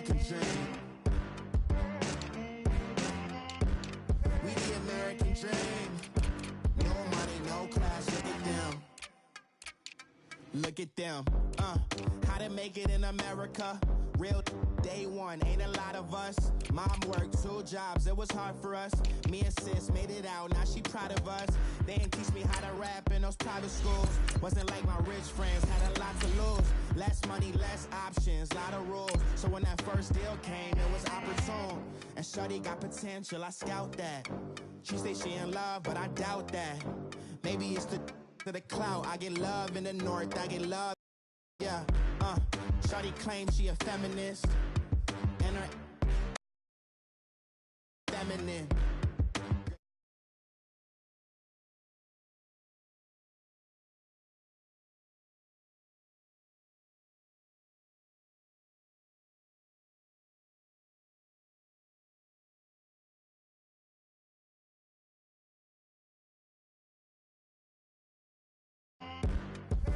American dream. We the American dream. No money, no class, look at them. Look at them. How to make it in America. Real day one, ain't a lot of us. Mom worked 2 jobs, it was hard for us. Me and sis made it out, now she proud of us. They didn't teach me how to rap in those private schools. Wasn't like my rich friends, had a lot to lose. Less money, less options, lot of rules. So when that first deal came, it was opportune. And shorty got potential, I scout that. She say she in love, but I doubt that. Maybe it's to the clout. I get love in the north, I get love. Yeah, shawty claims she a feminist, and her feminine.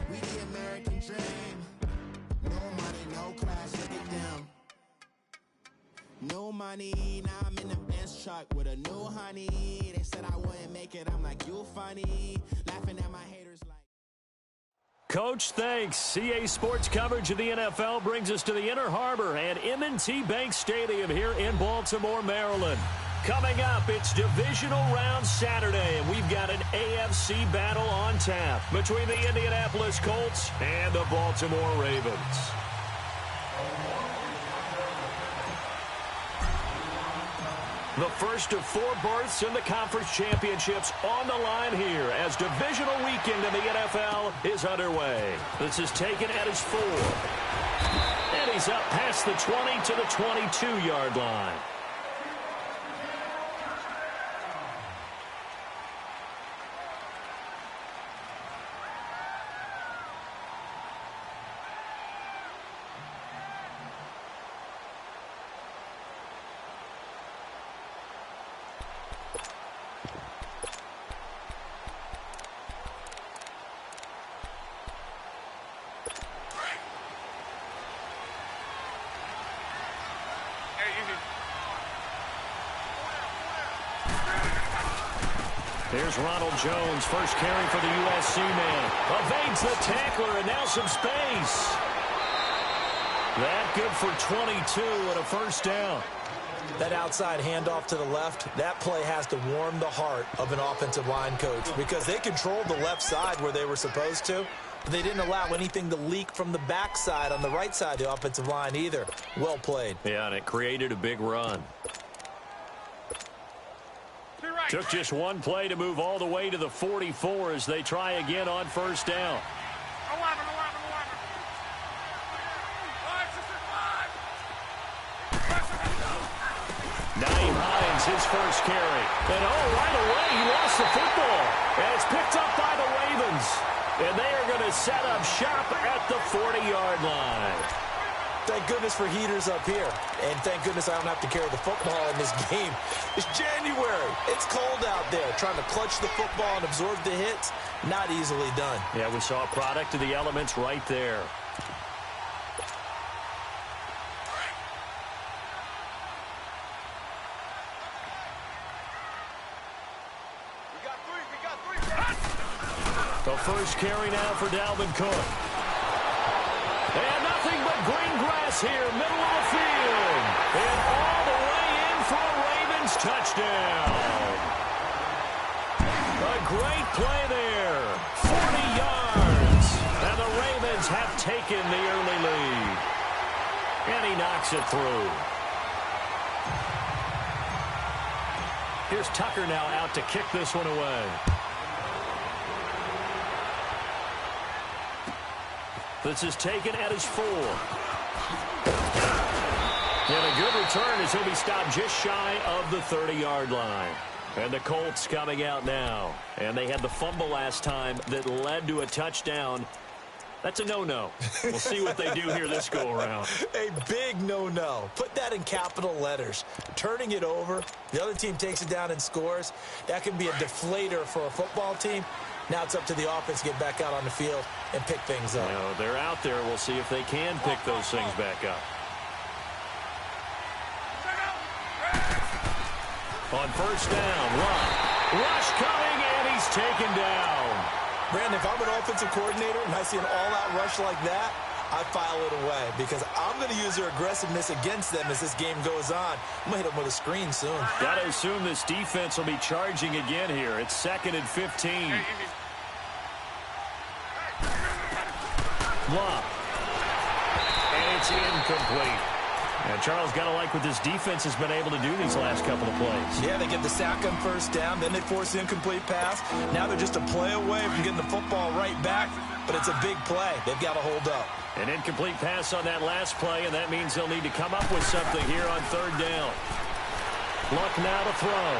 We the American dream. No money, no class, look at them. No money, now I'm in the Benz truck with a new honey. They said I wouldn't make it, I'm like, you funny. Laughing at my haters like. Coach, thanks. CA Sports coverage of the NFL brings us to the Inner Harbor at M&T Bank Stadium here in Baltimore, Maryland. Coming up, it's Divisional Round Saturday, and we've got an AFC battle on tap between the Indianapolis Colts and the Baltimore Ravens. The first of 4 berths in the conference championships on the line here as divisional weekend in the NFL is underway. This is taken at his 4. And he's up past the 20 to the 22-yard line. Here's Ronald Jones, first carry for the USC man. Evades the tackler, and now some space. That good for 22 and a first down. That outside handoff to the left, that play has to warm the heart of an offensive line coach because they controlled the left side where they were supposed to, but they didn't allow anything to leak from the backside on the right side of the offensive line either. Well played. Yeah, and it created a big run. Took just one play to move all the way to the 44 as they try again on first down. Naeem Hines, his first carry. And right away, he lost the football. And it's picked up by the Ravens. And they are going to set up shop at the 40-yard line. Thank goodness for heaters up here. And thank goodness I don't have to carry the football in this game. It's January. It's cold out there. Trying to clutch the football and absorb the hits, not easily done. Yeah, we saw a product of the elements right there. The first carry now for Dalvin Cook. And nothing but green grass here, middle of the field. And all the way in for a Ravens touchdown. A great play there. 40 yards. And the Ravens have taken the early lead. And he knocks it through. Here's Tucker now out to kick this one away. This is taken at his 4. And a good return as he'll be stopped just shy of the 30-yard line. And the Colts coming out now. And they had the fumble last time that led to a touchdown. That's a no-no. We'll see what they do here this go-around. A big no-no. Put that in capital letters. Turning it over, the other team takes it down and scores. That can be a deflator for a football team. Now it's up to the offense to get back out on the field and pick things up. You know, they're out there. We'll see if they can pick those things back up. On first down, rush coming, and he's taken down. Brandon, if I'm an offensive coordinator and I see an all-out rush like that, I file it away because I'm going to use their aggressiveness against them as this game goes on. I'm going to hit them with a screen soon. Got to assume this defense will be charging again here. It's 2nd and 15. And it's incomplete. And Charles, got to like what this defense has been able to do these last couple of plays. Yeah, they get the sack on first down, then they force the incomplete pass. Now they're just a play away from getting the football right back, but it's a big play. They've got to hold up. An incomplete pass on that last play, and that means they'll need to come up with something here on 3rd down. Luck now to throw.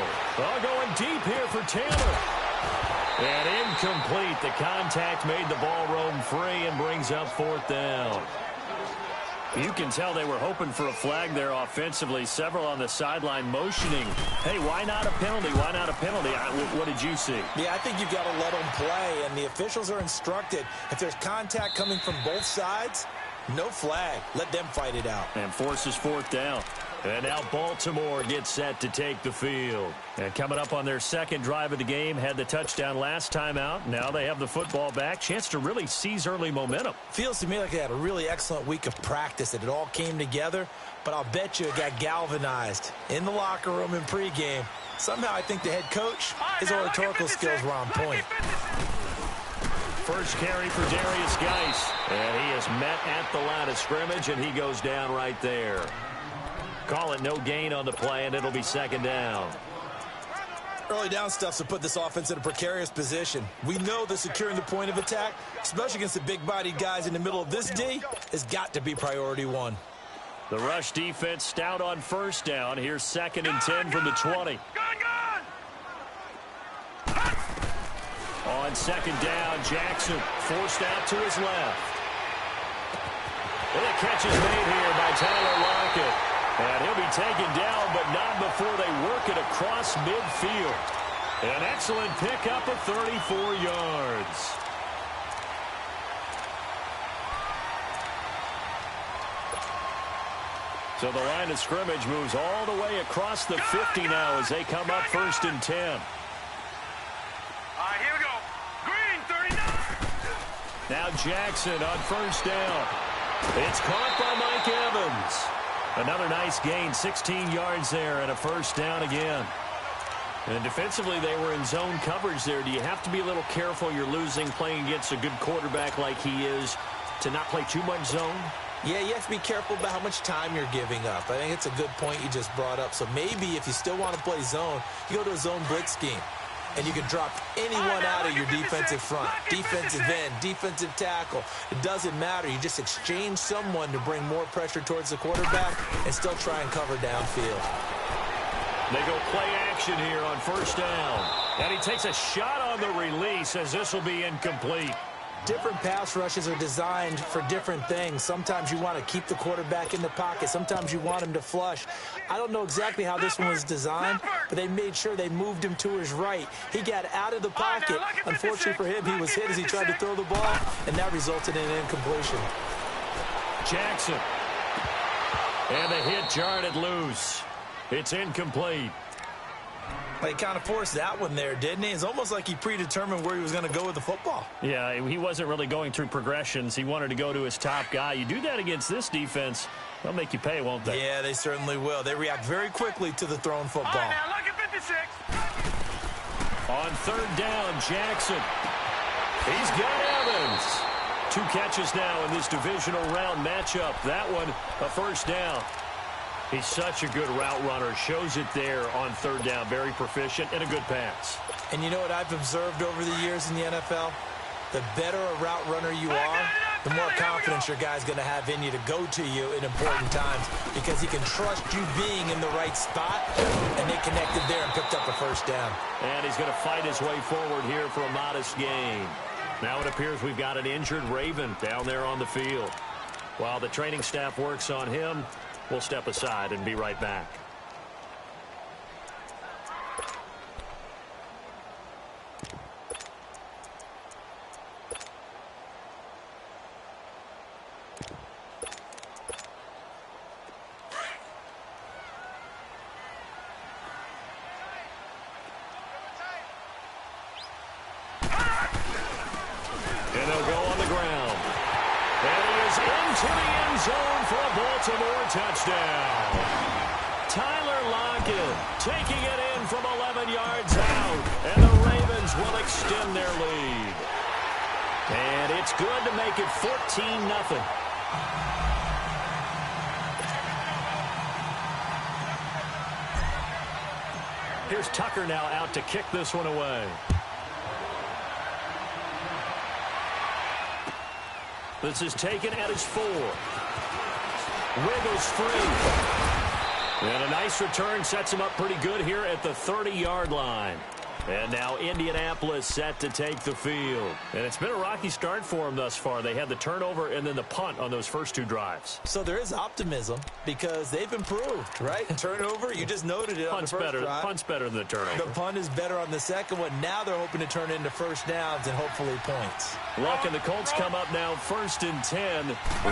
Oh, going deep here for Taylor. And incomplete. The contact made the ball roam free and brings up 4th down. You can tell they were hoping for a flag there offensively. Several on the sideline motioning. Hey, why not a penalty? Why not a penalty? What did you see? Yeah, I think you've got to let them play, and the officials are instructed. If there's contact coming from both sides, no flag. Let them fight it out. And forces 4th down. And now Baltimore gets set to take the field. And coming up on their 2nd drive of the game, had the touchdown last time out. Now they have the football back. Chance to really seize early momentum. Feels to me like they had a really excellent week of practice, that it all came together. But I'll bet you it got galvanized in the locker room in pregame. Somehow I think the head coach, his oratorical skills were on point. First carry for Darius Geis. And he is met at the line of scrimmage, and he goes down right there. Call it no gain on the play, and it'll be 2nd down. Early down stuff's to put this offense in a precarious position. We know that securing the point of attack, especially against the big-bodied guys in the middle of this D, has got to be priority 1. The rush defense stout on first down. Here's 2nd and 10 from the 20. On 2nd down, Jackson forced out to his left. And the catch is made here by Tyler Lockett. And he'll be taken down, but not before they work it across midfield. An excellent pickup of 34 yards. So the line of scrimmage moves all the way across the 50 now as they come up 1st and 10. All right, here we go. Green, 39. Now Jackson on first down. It's caught by Mike Evans. Another nice gain, 16 yards there, and a first down again. And defensively, they were in zone coverage there. Do you have to be a little careful? You're losing, playing against a good quarterback like he is, to not play too much zone? Yeah, you have to be careful about how much time you're giving up. I think it's a good point you just brought up. So maybe if you still want to play zone, you go to a zone blitz scheme. And you can drop anyone out of your defensive front, defensive end, defensive tackle. It doesn't matter. You just exchange someone to bring more pressure towards the quarterback and still try and cover downfield. They go play action here on first down. And he takes a shot on the release as this will be incomplete. Different pass rushes are designed for different things. Sometimes you want to keep the quarterback in the pocket. Sometimes you want him to flush. I don't know exactly how this one was designed, but they made sure they moved him to his right. He got out of the pocket. Unfortunately for him, he was hit as he tried to throw the ball, and that resulted in an incompletion. Jackson. And the hit jarred it loose. It's incomplete. He kind of forced that one there, didn't he? It's almost like he predetermined where he was going to go with the football. Yeah, he wasn't really going through progressions. He wanted to go to his top guy. You do that against this defense, they'll make you pay, won't they? Yeah, they certainly will. They react very quickly to the thrown football. All right, now look at 56. On 3rd down, Jackson. He's got Evans. 2 catches now in this divisional round matchup. That one, a first down. He's such a good route runner. Shows it there on 3rd down. Very proficient and a good pass. And you know what I've observed over the years in the NFL? The better a route runner you are, the more confidence your guy's going to have in you to go to you in important times because he can trust you being in the right spot, and they connected there and picked up a first down. And he's going to fight his way forward here for a modest gain. Now it appears we've got an injured Raven down there on the field. While the training staff works on him, we'll step aside and be right back. Baltimore touchdown. Tyler Lockett taking it in from 11 yards out, and the Ravens will extend their lead. And it's good to make it 14-0. Here's Tucker now out to kick this one away. This is taken at his 4. Wiggles free. And a nice return sets him up pretty good here at the 30-yard line. And now Indianapolis set to take the field. And it's been a rocky start for them thus far. They had the turnover and then the punt on those first 2 drives. So there is optimism because they've improved, right? Turnover, you just noted it on the first drive. Punt's better than the turnover. The punt is better on the second one. Now they're hoping to turn into first downs and hopefully points. Look, and the Colts come up now 1st and 10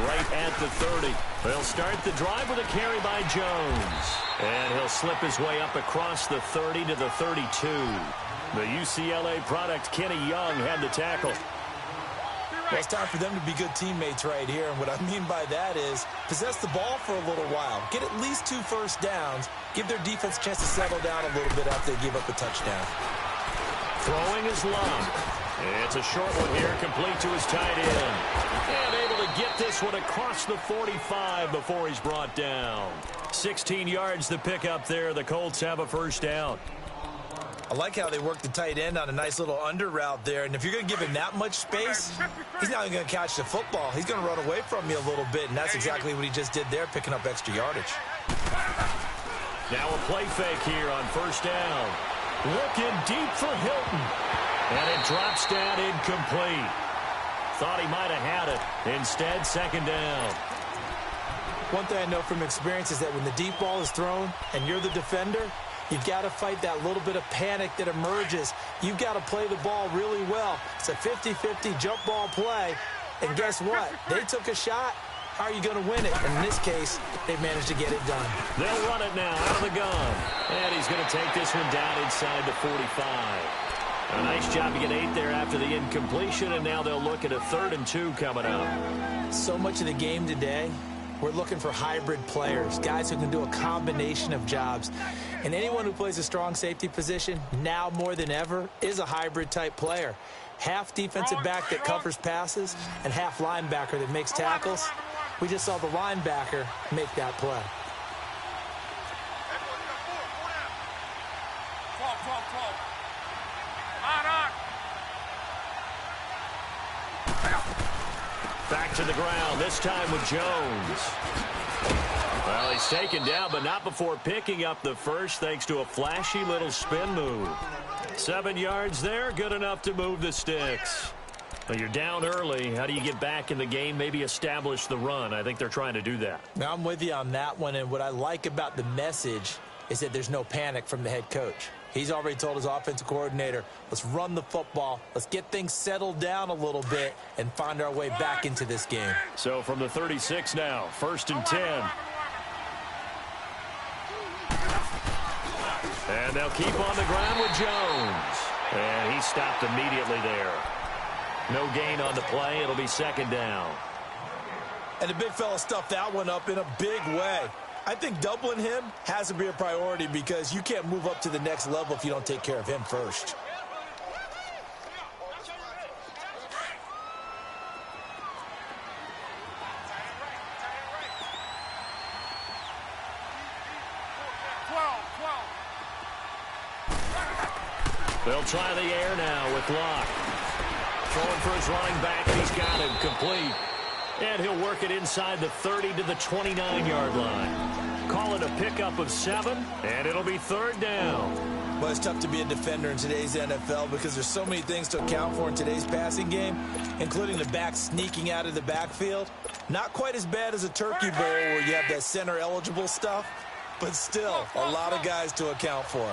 right at the 30. They'll start the drive with a carry by Jones. And he'll slip his way up across the 30 to the 32. The UCLA product, Kenny Young, had the tackle. Well, it's time for them to be good teammates right here. And what I mean by that is possess the ball for a little while. Get at least 2 first downs. Give their defense a chance to settle down a little bit after they give up a touchdown. Throwing is Lum. It's a short one here, complete to his tight end. And able to get this one across the 45 before he's brought down. 16 yards to pick up there. The Colts have a first down. I like how they work the tight end on a nice little under route there. And if you're going to give him that much space, he's not even going to catch the football. He's going to run away from you a little bit, and that's exactly what he just did there, picking up extra yardage. Now a play fake here on first down. Looking deep for Hilton. And it drops down incomplete. Thought he might have had it. Instead, second down. One thing I know from experience is that when the deep ball is thrown and you're the defender, you've got to fight that little bit of panic that emerges. You've got to play the ball really well. It's a 50-50 jump ball play. And guess what? They took a shot. How are you going to win it? And in this case, they managed to get it done. They'll run it now out of the gun. And he's going to take this one down inside the 45. A nice job to get 8 there after the incompletion. And now they'll look at a 3rd and 2 coming up. So much of the game today, we're looking for hybrid players, guys who can do a combination of jobs. And anyone who plays a strong safety position, now more than ever, is a hybrid type player. Half defensive back that covers passes and half linebacker that makes tackles. We just saw the linebacker make that play. Back to the ground, this time with Jones. Well, he's taken down, but not before picking up the first, thanks to a flashy little spin move. 7 yards there, good enough to move the sticks. Well, you're down early. How do you get back in the game, maybe establish the run? I think they're trying to do that. Now, I'm with you on that one, and what I like about the message is that there's no panic from the head coach. He's already told his offensive coordinator, let's run the football, let's get things settled down a little bit and find our way back into this game. So from the 36 now, 1st and 10. And they'll keep on the ground with Jones. And he stopped immediately there. No gain on the play. It'll be 2nd down. And the big fella stuffed that one up in a big way. I think doubling him has to be a priority because you can't move up to the next level if you don't take care of him first. They'll try the air now with Locke. Throwing for his running back, and he's got him complete. And he'll work it inside the 30 to the 29-yard line. Call it a pickup of 7, and it'll be 3rd down. Well, it's tough to be a defender in today's NFL because there's so many things to account for in today's passing game, including the back sneaking out of the backfield. Not quite as bad as a turkey bowl where you have that center-eligible stuff, but still a lot of guys to account for.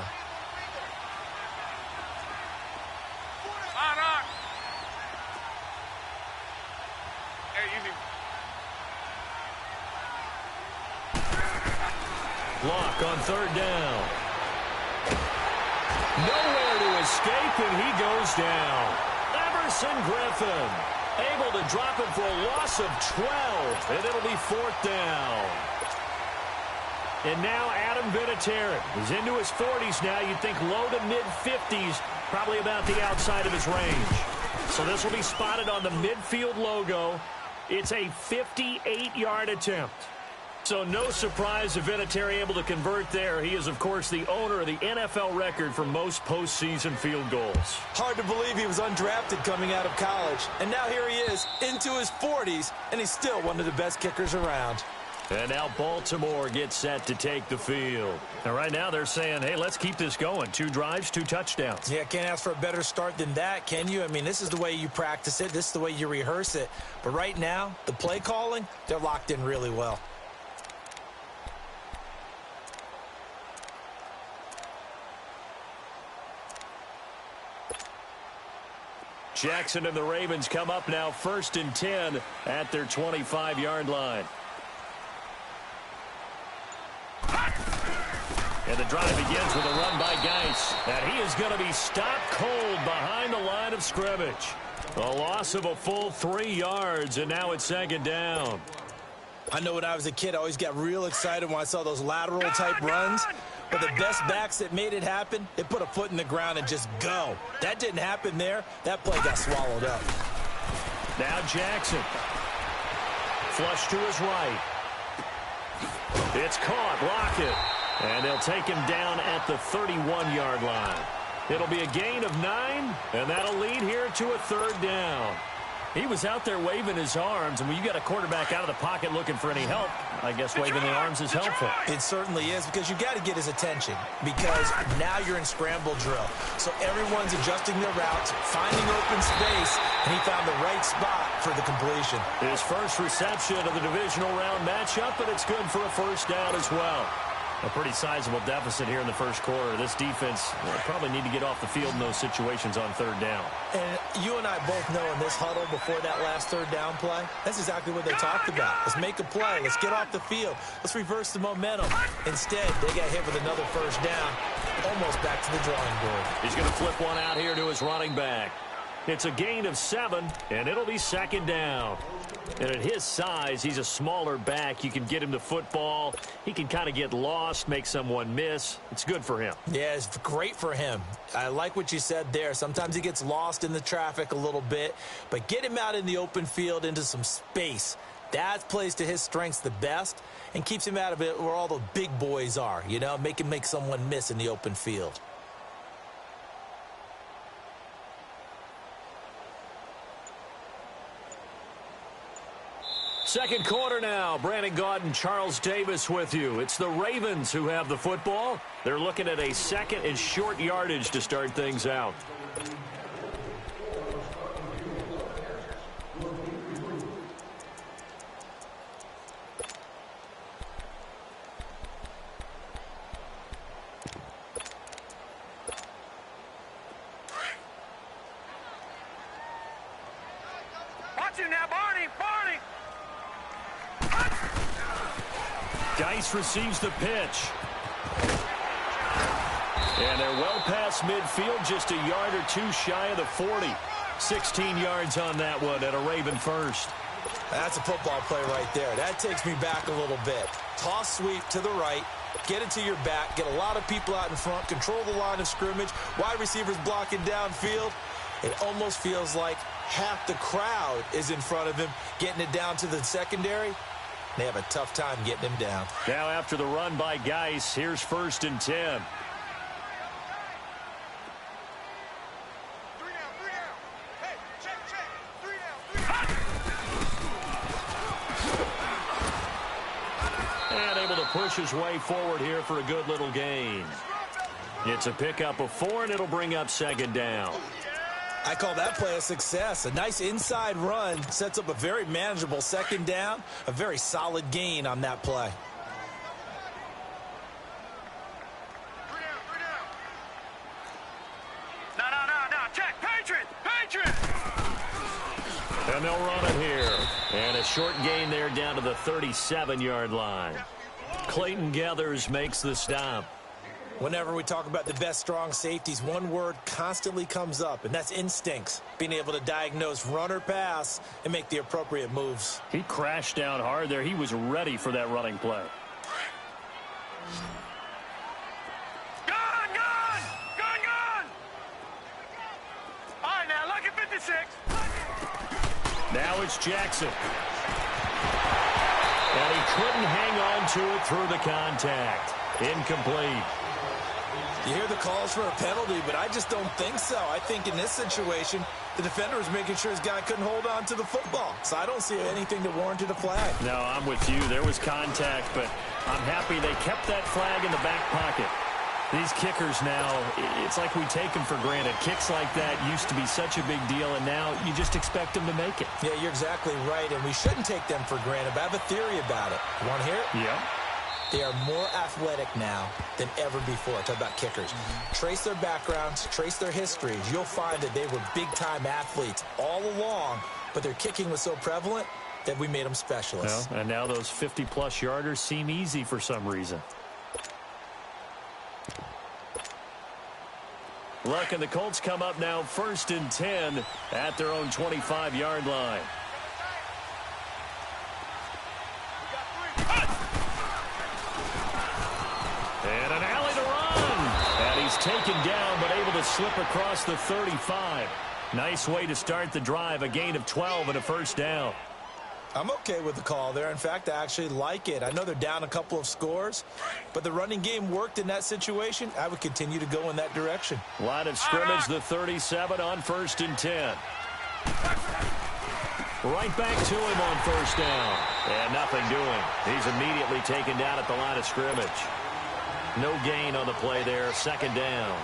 Lock on 3rd down. Nowhere to escape, and he goes down. Everson Griffin able to drop him for a loss of 12, and it'll be 4th down. And now Adam Vinatieri. He's into his 40s now. You'd think low to mid-50s, probably about the outside of his range. So this will be spotted on the midfield logo. It's a 58-yard attempt. So no surprise if Vinatieri able to convert there. He is, of course, the owner of the NFL record for most postseason field goals. Hard to believe he was undrafted coming out of college. And now here he is into his 40s, and he's still one of the best kickers around. And now Baltimore gets set to take the field. And right now they're saying, hey, let's keep this going. 2 drives, 2 touchdowns. Yeah, can't ask for a better start than that, can you? I mean, this is the way you practice it. This is the way you rehearse it. But right now, the play calling, they're locked in really well. Jackson and the Ravens come up now 1st and 10 at their 25-yard line. And the drive begins with a run by Geis. And he is going to be stopped cold behind the line of scrimmage. A loss of a full 3 yards, and now it's 2nd down. I know when I was a kid, I always got real excited when I saw those lateral-type runs. But the best backs that made it happen, they put a foot in the ground and just go. That didn't happen there. That play got swallowed up. Now Jackson. Flush to his right. It's caught. Lockett. And they'll take him down at the 31-yard line. It'll be a gain of 9, and that'll lead here to a 3rd down. He was out there waving his arms, and when you got a quarterback out of the pocket looking for any help, I guess waving the arms is helpful. It certainly is, because you got to get his attention, because now you're in scramble drill. So everyone's adjusting their routes, finding open space, and he found the right spot for the completion. His first reception of the divisional round matchup, and it's good for a 1st down as well. A pretty sizable deficit here in the 1st quarter. This defense probably need to get off the field in those situations on 3rd down. And you and I both know in this huddle before that last 3rd down play, that's exactly what they talked about. Let's make a play. Let's get off the field. Let's reverse the momentum. Instead, they got hit with another 1st down, almost back to the drawing board. He's going to flip one out here to his running back. It's a gain of 7, and it'll be 2nd down. And at his size, he's a smaller back. You can get him the football. He can kind of get lost, make someone miss. It's good for him. Yeah, it's great for him. I like what you said there. Sometimes he gets lost in the traffic a little bit, but get him out in the open field into some space. That plays to his strengths the best and keeps him out of it where all the big boys are, you know, make someone miss in the open field. Second quarter now. Brandon Gaudin and Charles Davis with you. It's the Ravens who have the football. They're looking at a 2nd and short yardage to start things out. Watch him now, Barney! Barney! Geis receives the pitch. And they're well past midfield, just a yard or 2 shy of the 40. 16 yards on that one at a Raven 1st. That's a football play right there. That takes me back a little bit. Toss sweep to the right, get it to your back, get a lot of people out in front, control the line of scrimmage, wide receivers blocking downfield. It almost feels like half the crowd is in front of him, getting it down to the secondary. They have a tough time getting him down. Now after the run by Geis, here's 1st and 10. And able to push his way forward here for a good little gain. It's a pickup of 4, and it'll bring up 2nd down. I call that play a success. A nice inside run sets up a very manageable 2nd down, a very solid gain on that play. No, check, Patriot! And they'll run it here. And a short gain there down to the 37-yard line. Clayton Geathers makes the stop. Whenever we talk about the best strong safeties, one word constantly comes up, and that's instincts. Being able to diagnose run or pass and make the appropriate moves. He crashed down hard there. He was ready for that running play. Gun! Gun! Gun! Gun! All right, now, look at 56. Now it's Jackson. And he couldn't hang on to it through the contact. Incomplete. You hear the calls for a penalty, but I just don't think so. I think in this situation, the defender was making sure his guy couldn't hold on to the football. So I don't see anything that warranted a flag. No, I'm with you. There was contact, but I'm happy they kept that flag in the back pocket. These kickers now, it's like we take them for granted. Kicks like that used to be such a big deal, and now you just expect them to make it. Yeah, you're exactly right, and we shouldn't take them for granted, but I have a theory about it. You want to hear it? Yeah. They are more athletic now than ever before. Talk about kickers. Trace their backgrounds, trace their histories. You'll find that they were big-time athletes all along, but their kicking was so prevalent that we made them specialists. Well, and now those 50-plus yarders seem easy for some reason. Look, and the Colts come up now 1st and 10 at their own 25-yard line. And an alley to run. And he's taken down, but able to slip across the 35. Nice way to start the drive, a gain of 12 and a first down. I'm okay with the call there. In fact, I actually like it. I know they're down a couple of scores, but the running game worked in that situation. I would continue to go in that direction. Line of scrimmage, the 37 on 1st and 10. Right back to him on first down. And nothing doing. He's immediately taken down at the line of scrimmage. No gain on the play there. 2nd down.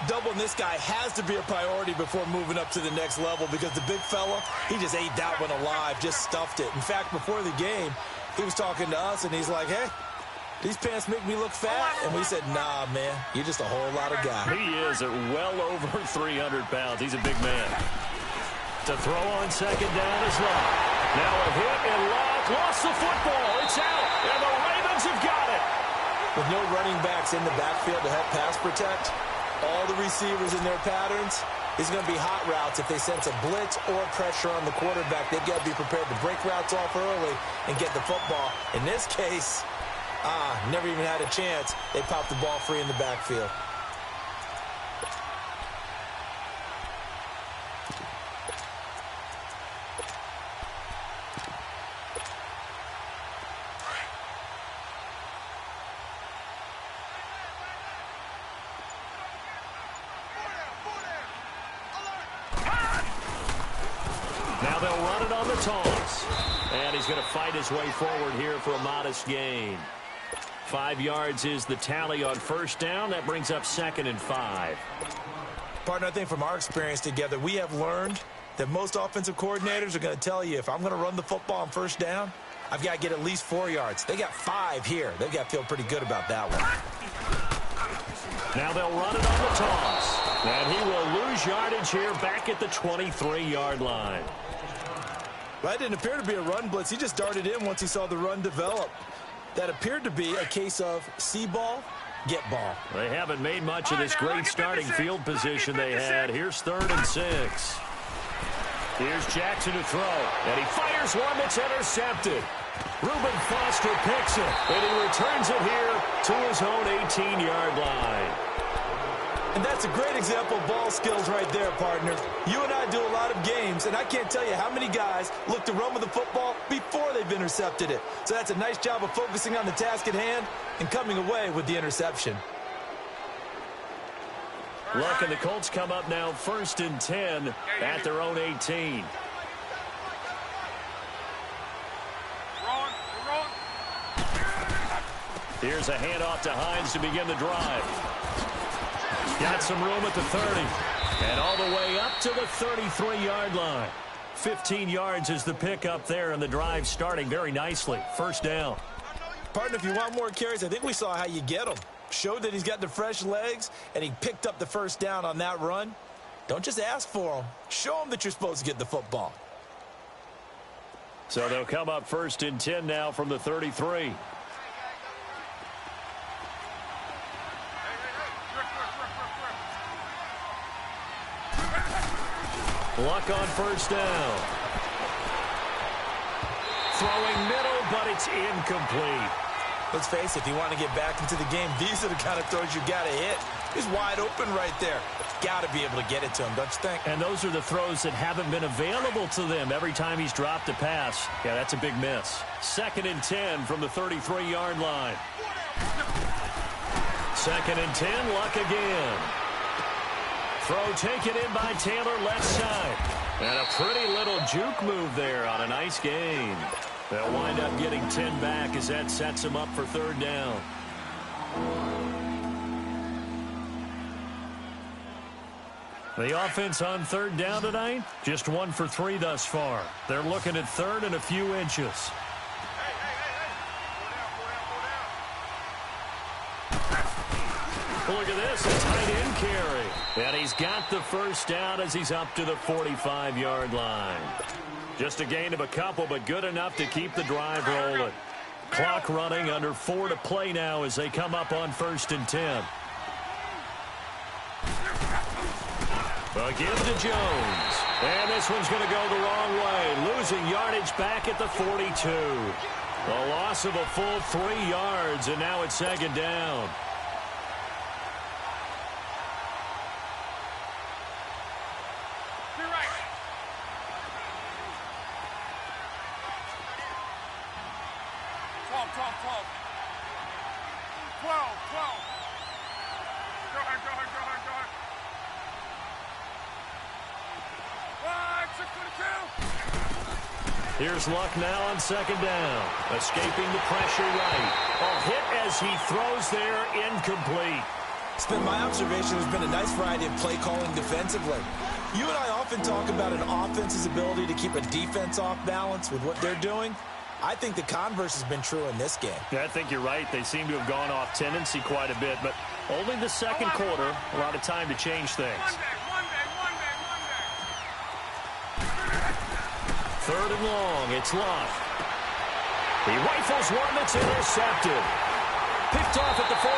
Doubling this guy has to be a priority before moving up to the next level because the big fella, he just ate that one alive, just stuffed it. In fact, before the game, he was talking to us, and he's like, hey, these pants make me look fat. And we said, nah, man, you're just a whole lot of guy. He is at well over 300 pounds. He's a big man. To throw on 2nd down is Locke. Now a hit, and Locke lost the football. It's out, and the Ravens have got it. With no running backs in the backfield to help pass protect, all the receivers in their patterns, it's going to be hot routes. If they sense a blitz or pressure on the quarterback, they've got to be prepared to break routes off early and get the football. In this case, never even had a chance. They popped the ball free in the backfield. Now they'll run it on the toss. And he's going to fight his way forward here for a modest gain. 5 yards is the tally on first down. That brings up 2nd and 5. Partner, I think from our experience together, we have learned that most offensive coordinators are going to tell you, if I'm going to run the football on first down, I've got to get at least 4 yards. They got 5 here. They've got to feel pretty good about that one. Now they'll run it on the toss. And he will lose yardage here back at the 23-yard line. Well, that didn't appear to be a run blitz. He just darted in once he saw the run develop. That appeared to be a case of see ball, get ball. They haven't made much of this great starting field position they had. Here's 3rd and 6. Here's Jackson to throw. And he fires one that's intercepted. Reuben Foster picks it. And he returns it here to his own 18-yard line. And that's a great example of ball skills right there, partner. You and I do a lot of games, and I can't tell you how many guys look to run with the football before they've intercepted it. So that's a nice job of focusing on the task at hand and coming away with the interception. Look, and the Colts come up now 1st and 10 at their own 18. Here's a handoff to Hines to begin the drive. Got some room at the 30. And all the way up to the 33-yard line. 15 yards is the pick up there, and the drive starting very nicely. First down. Partner, if you want more carries, I think we saw how you get them. Showed that he's got the fresh legs, and he picked up the first down on that run. Don't just ask for them. Show them that you're supposed to get the football. So they'll come up 1st and 10 now from the 33. Luck on first down. Throwing middle, but it's incomplete. Let's face it, if you want to get back into the game, these are the kind of throws you got to hit. He's wide open right there. Got to be able to get it to him, don't you think? And those are the throws that haven't been available to them every time he's dropped a pass. Yeah, that's a big miss. 2nd and 10 from the 33-yard line. 2nd and 10, Luck again. Throw taken in by Taylor, left side. And a pretty little juke move there on a nice gain. They'll wind up getting 10 back as that sets them up for 3rd down. The offense on 3rd down tonight, just 1 for 3 thus far. They're looking at 3rd and a few inches. Look at this, a tight end carry. And he's got the 1st down as he's up to the 45-yard line. Just a gain of a couple, but good enough to keep the drive rolling. Clock running, under 4 to play now as they come up on 1st and 10. A give to Jones. And this one's going to go the wrong way. Losing yardage back at the 42. A loss of a full 3 yards, and now it's 2nd down. Here's Luck now on 2nd down. Escaping the pressure right. A hit as he throws there, incomplete. It's been my observation. There's been a nice variety of play calling defensively. You and I often talk about an offense's ability to keep a defense off balance with what they're doing. I think the converse has been true in this game. Yeah, I think you're right. They seem to have gone off tendency quite a bit, but only the 2nd quarter. A lot of time to change things. 3rd and long, it's Luck. He rifles one that's intercepted. Picked off at the 48,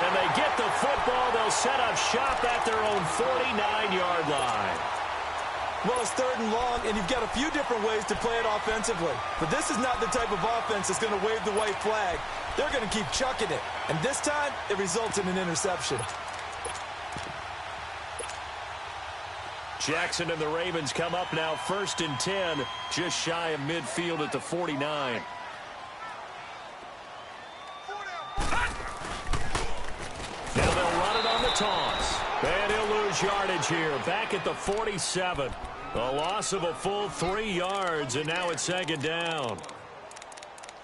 and they get the football. They'll set up shop at their own 49-yard line. Well, it's 3rd and long, and you've got a few different ways to play it offensively. But this is not the type of offense that's going to wave the white flag. They're going to keep chucking it. And this time, it results in an interception. Jackson and the Ravens come up now 1st and 10, just shy of midfield at the 49. Now they'll run it on the toss. And he'll lose yardage here, back at the 47. A loss of a full 3 yards, and now it's 2nd down.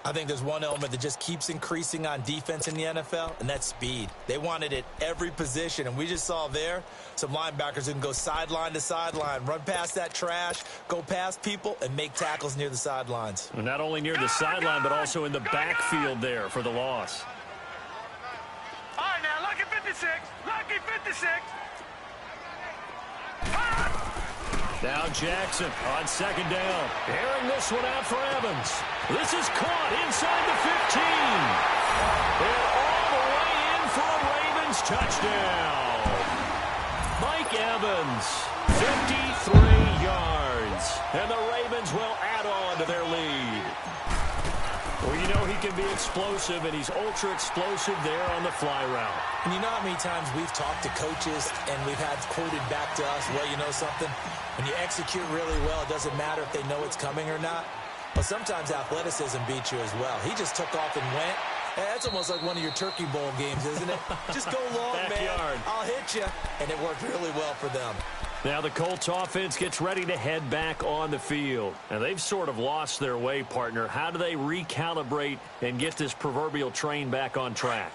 I think there's one element that just keeps increasing on defense in the NFL, and that's speed. They want it at every position, and we just saw there some linebackers who can go sideline to sideline, run past that trash, go past people, and make tackles near the sidelines. And not only near the sideline, but also in the backfield there for the loss. All right, now, lucky 56. Lucky 56. Now Jackson on 2nd down. Airing this one out for Evans. This is caught inside the 15. And all the way in for a Ravens touchdown. Mike Evans, 53 yards. And the Ravens will add on to their lead. Well, you know he can be explosive, and he's ultra-explosive there on the fly route. And you know how many times we've talked to coaches and we've had quoted back to us, well, you know something? When you execute really well, it doesn't matter if they know it's coming or not. But sometimes athleticism beats you as well. He just took off and went. That's almost like one of your Turkey Bowl games, isn't it? Just go long, man. I'll hit you. And it worked really well for them. Now the Colts offense gets ready to head back on the field. And they've sort of lost their way, partner. How do they recalibrate and get this proverbial train back on track?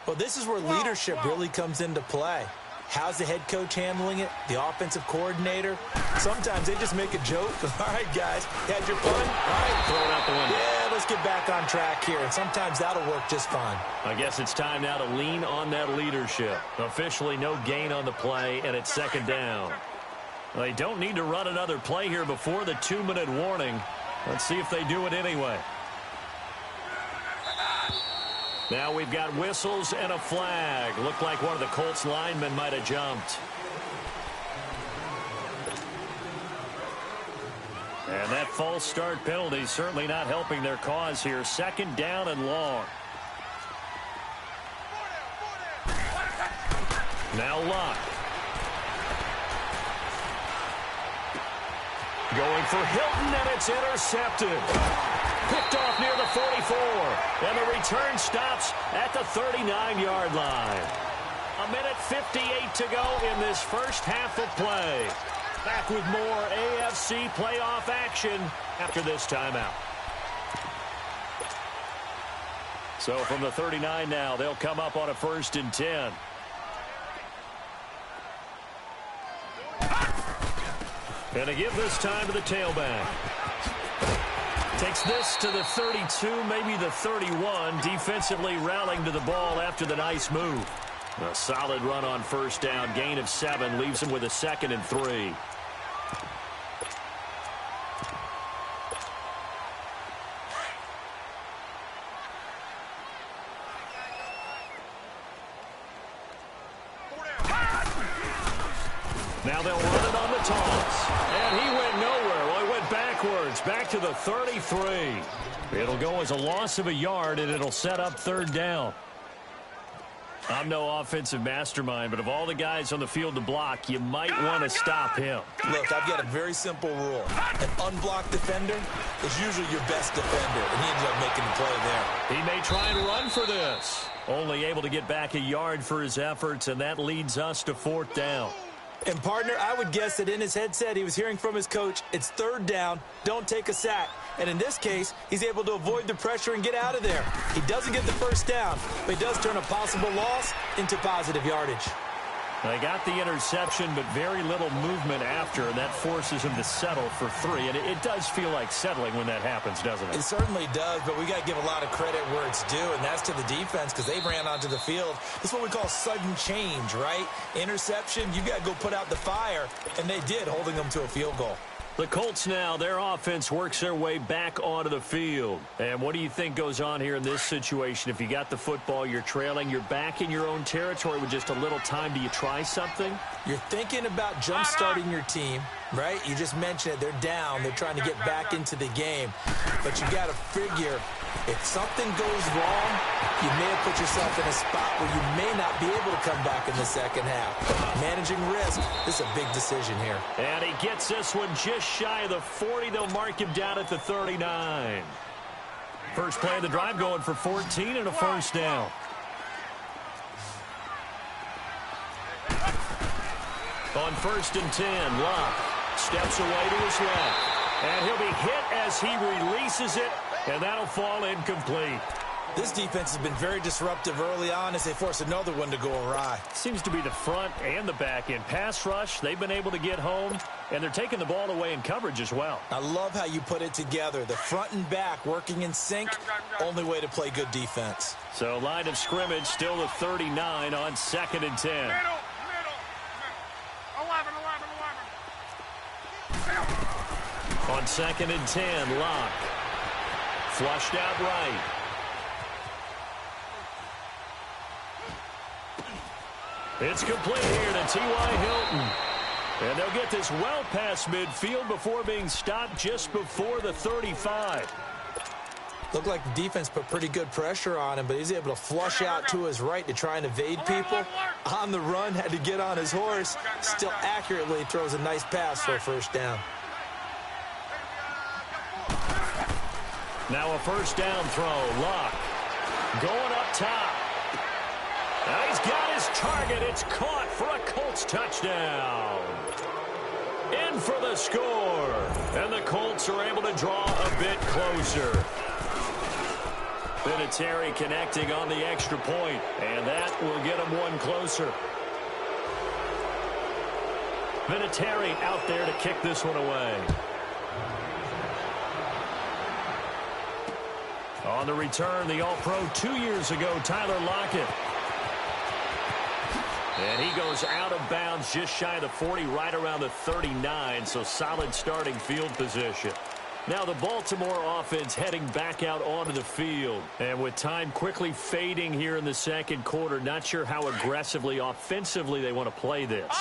Well, this is where leadership really comes into play. How's the head coach handling it? The offensive coordinator? Sometimes they just make a joke. All right, guys, you had your fun? All right, throw it out the window. Yeah, let's get back on track here. And sometimes that'll work just fine. I guess it's time now to lean on that leadership. Officially no gain on the play, and it's 2nd down. They don't need to run another play here before the 2-minute warning. Let's see if they do it anyway. Now we've got whistles and a flag. Looked like one of the Colts linemen might have jumped. And that false start penalty certainly not helping their cause here. 2nd down and long. Now Locke. Going for Hilton, and it's intercepted. Picked off near the 44. And the return stops at the 39-yard line. 1:58 to go in this first half of play. Back with more AFC playoff action after this timeout. So from the 39 now, they'll come up on a 1st and 10. And to give this time to the tailback. Takes this to the 32, maybe the 31. Defensively rallying to the ball after the nice move. A solid run on 1st down. Gain of 7 leaves him with a 2nd and 3. Now they'll run it on the toss. And he went nowhere. Well, he went backwards. Back to the 33. It'll go as a loss of a yard, and it'll set up 3rd down. I'm no offensive mastermind, but of all the guys on the field to block, you might want to stop him. Look, I've got a very simple rule. An unblocked defender is usually your best defender, and he ended up making the play there. He may try and run for this. Only able to get back a yard for his efforts, and that leads us to 4th down. And, partner, I would guess that in his headset he was hearing from his coach, it's 3rd down, don't take a sack. And in this case, he's able to avoid the pressure and get out of there. He doesn't get the 1st down, but he does turn a possible loss into positive yardage. They got the interception, but very little movement after, and that forces him to settle for 3. And it does feel like settling when that happens, doesn't it? It certainly does, but we got to give a lot of credit where it's due, and that's to the defense because they ran onto the field. This is what we call sudden change, right? Interception, you got to go put out the fire, and they did, holding them to a field goal. The Colts now, their offense works their way back onto the field. And what do you think goes on here in this situation? If you got the football, you're trailing, you're back in your own territory with just a little time. Do you try something? You're thinking about jump-starting your team, right? You just mentioned it. They're down. They're trying to get back into the game. But you got to figure, if something goes wrong, you may have put yourself in a spot where you may not be able to come back in the second half. Managing risk, this is a big decision here. And he gets this one just shy of the 40. They'll mark him down at the 39. First play of the drive going for 14 and a 1st down. On 1st and 10, Locke steps away to his left. And he'll be hit as he releases it, and that'll fall incomplete. This defense has been very disruptive early on as they force another one to go awry. Seems to be the front and the back end. Pass rush, they've been able to get home, and they're taking the ball away in coverage as well. I love how you put it together. The front and back working in sync, only way to play good defense. So line of scrimmage still the 39 on 2nd and 10. Middle. 11. On 2nd and 10, Locke. Flushed out right. It's complete here to T.Y. Hilton. And they'll get this well past midfield before being stopped just before the 35. Looked like the defense put pretty good pressure on him, but he's able to flush out to his right to try and evade people. On the run, had to get on his horse. Still accurately throws a nice pass for a 1st down. Now a 1st down throw. Locke going up top. Now he's got his target. It's caught for a Colts touchdown. In for the score. And the Colts are able to draw a bit closer. Vinatieri connecting on the extra point, and that will get him one closer. Vinatieri out there to kick this one away. On the return, the All-Pro 2 years ago, Tyler Lockett. And he goes out of bounds just shy of the 40, right around the 39, so solid starting field position. Now the Baltimore offense heading back out onto the field. And with time quickly fading here in the second quarter, not sure how aggressively, offensively they want to play this.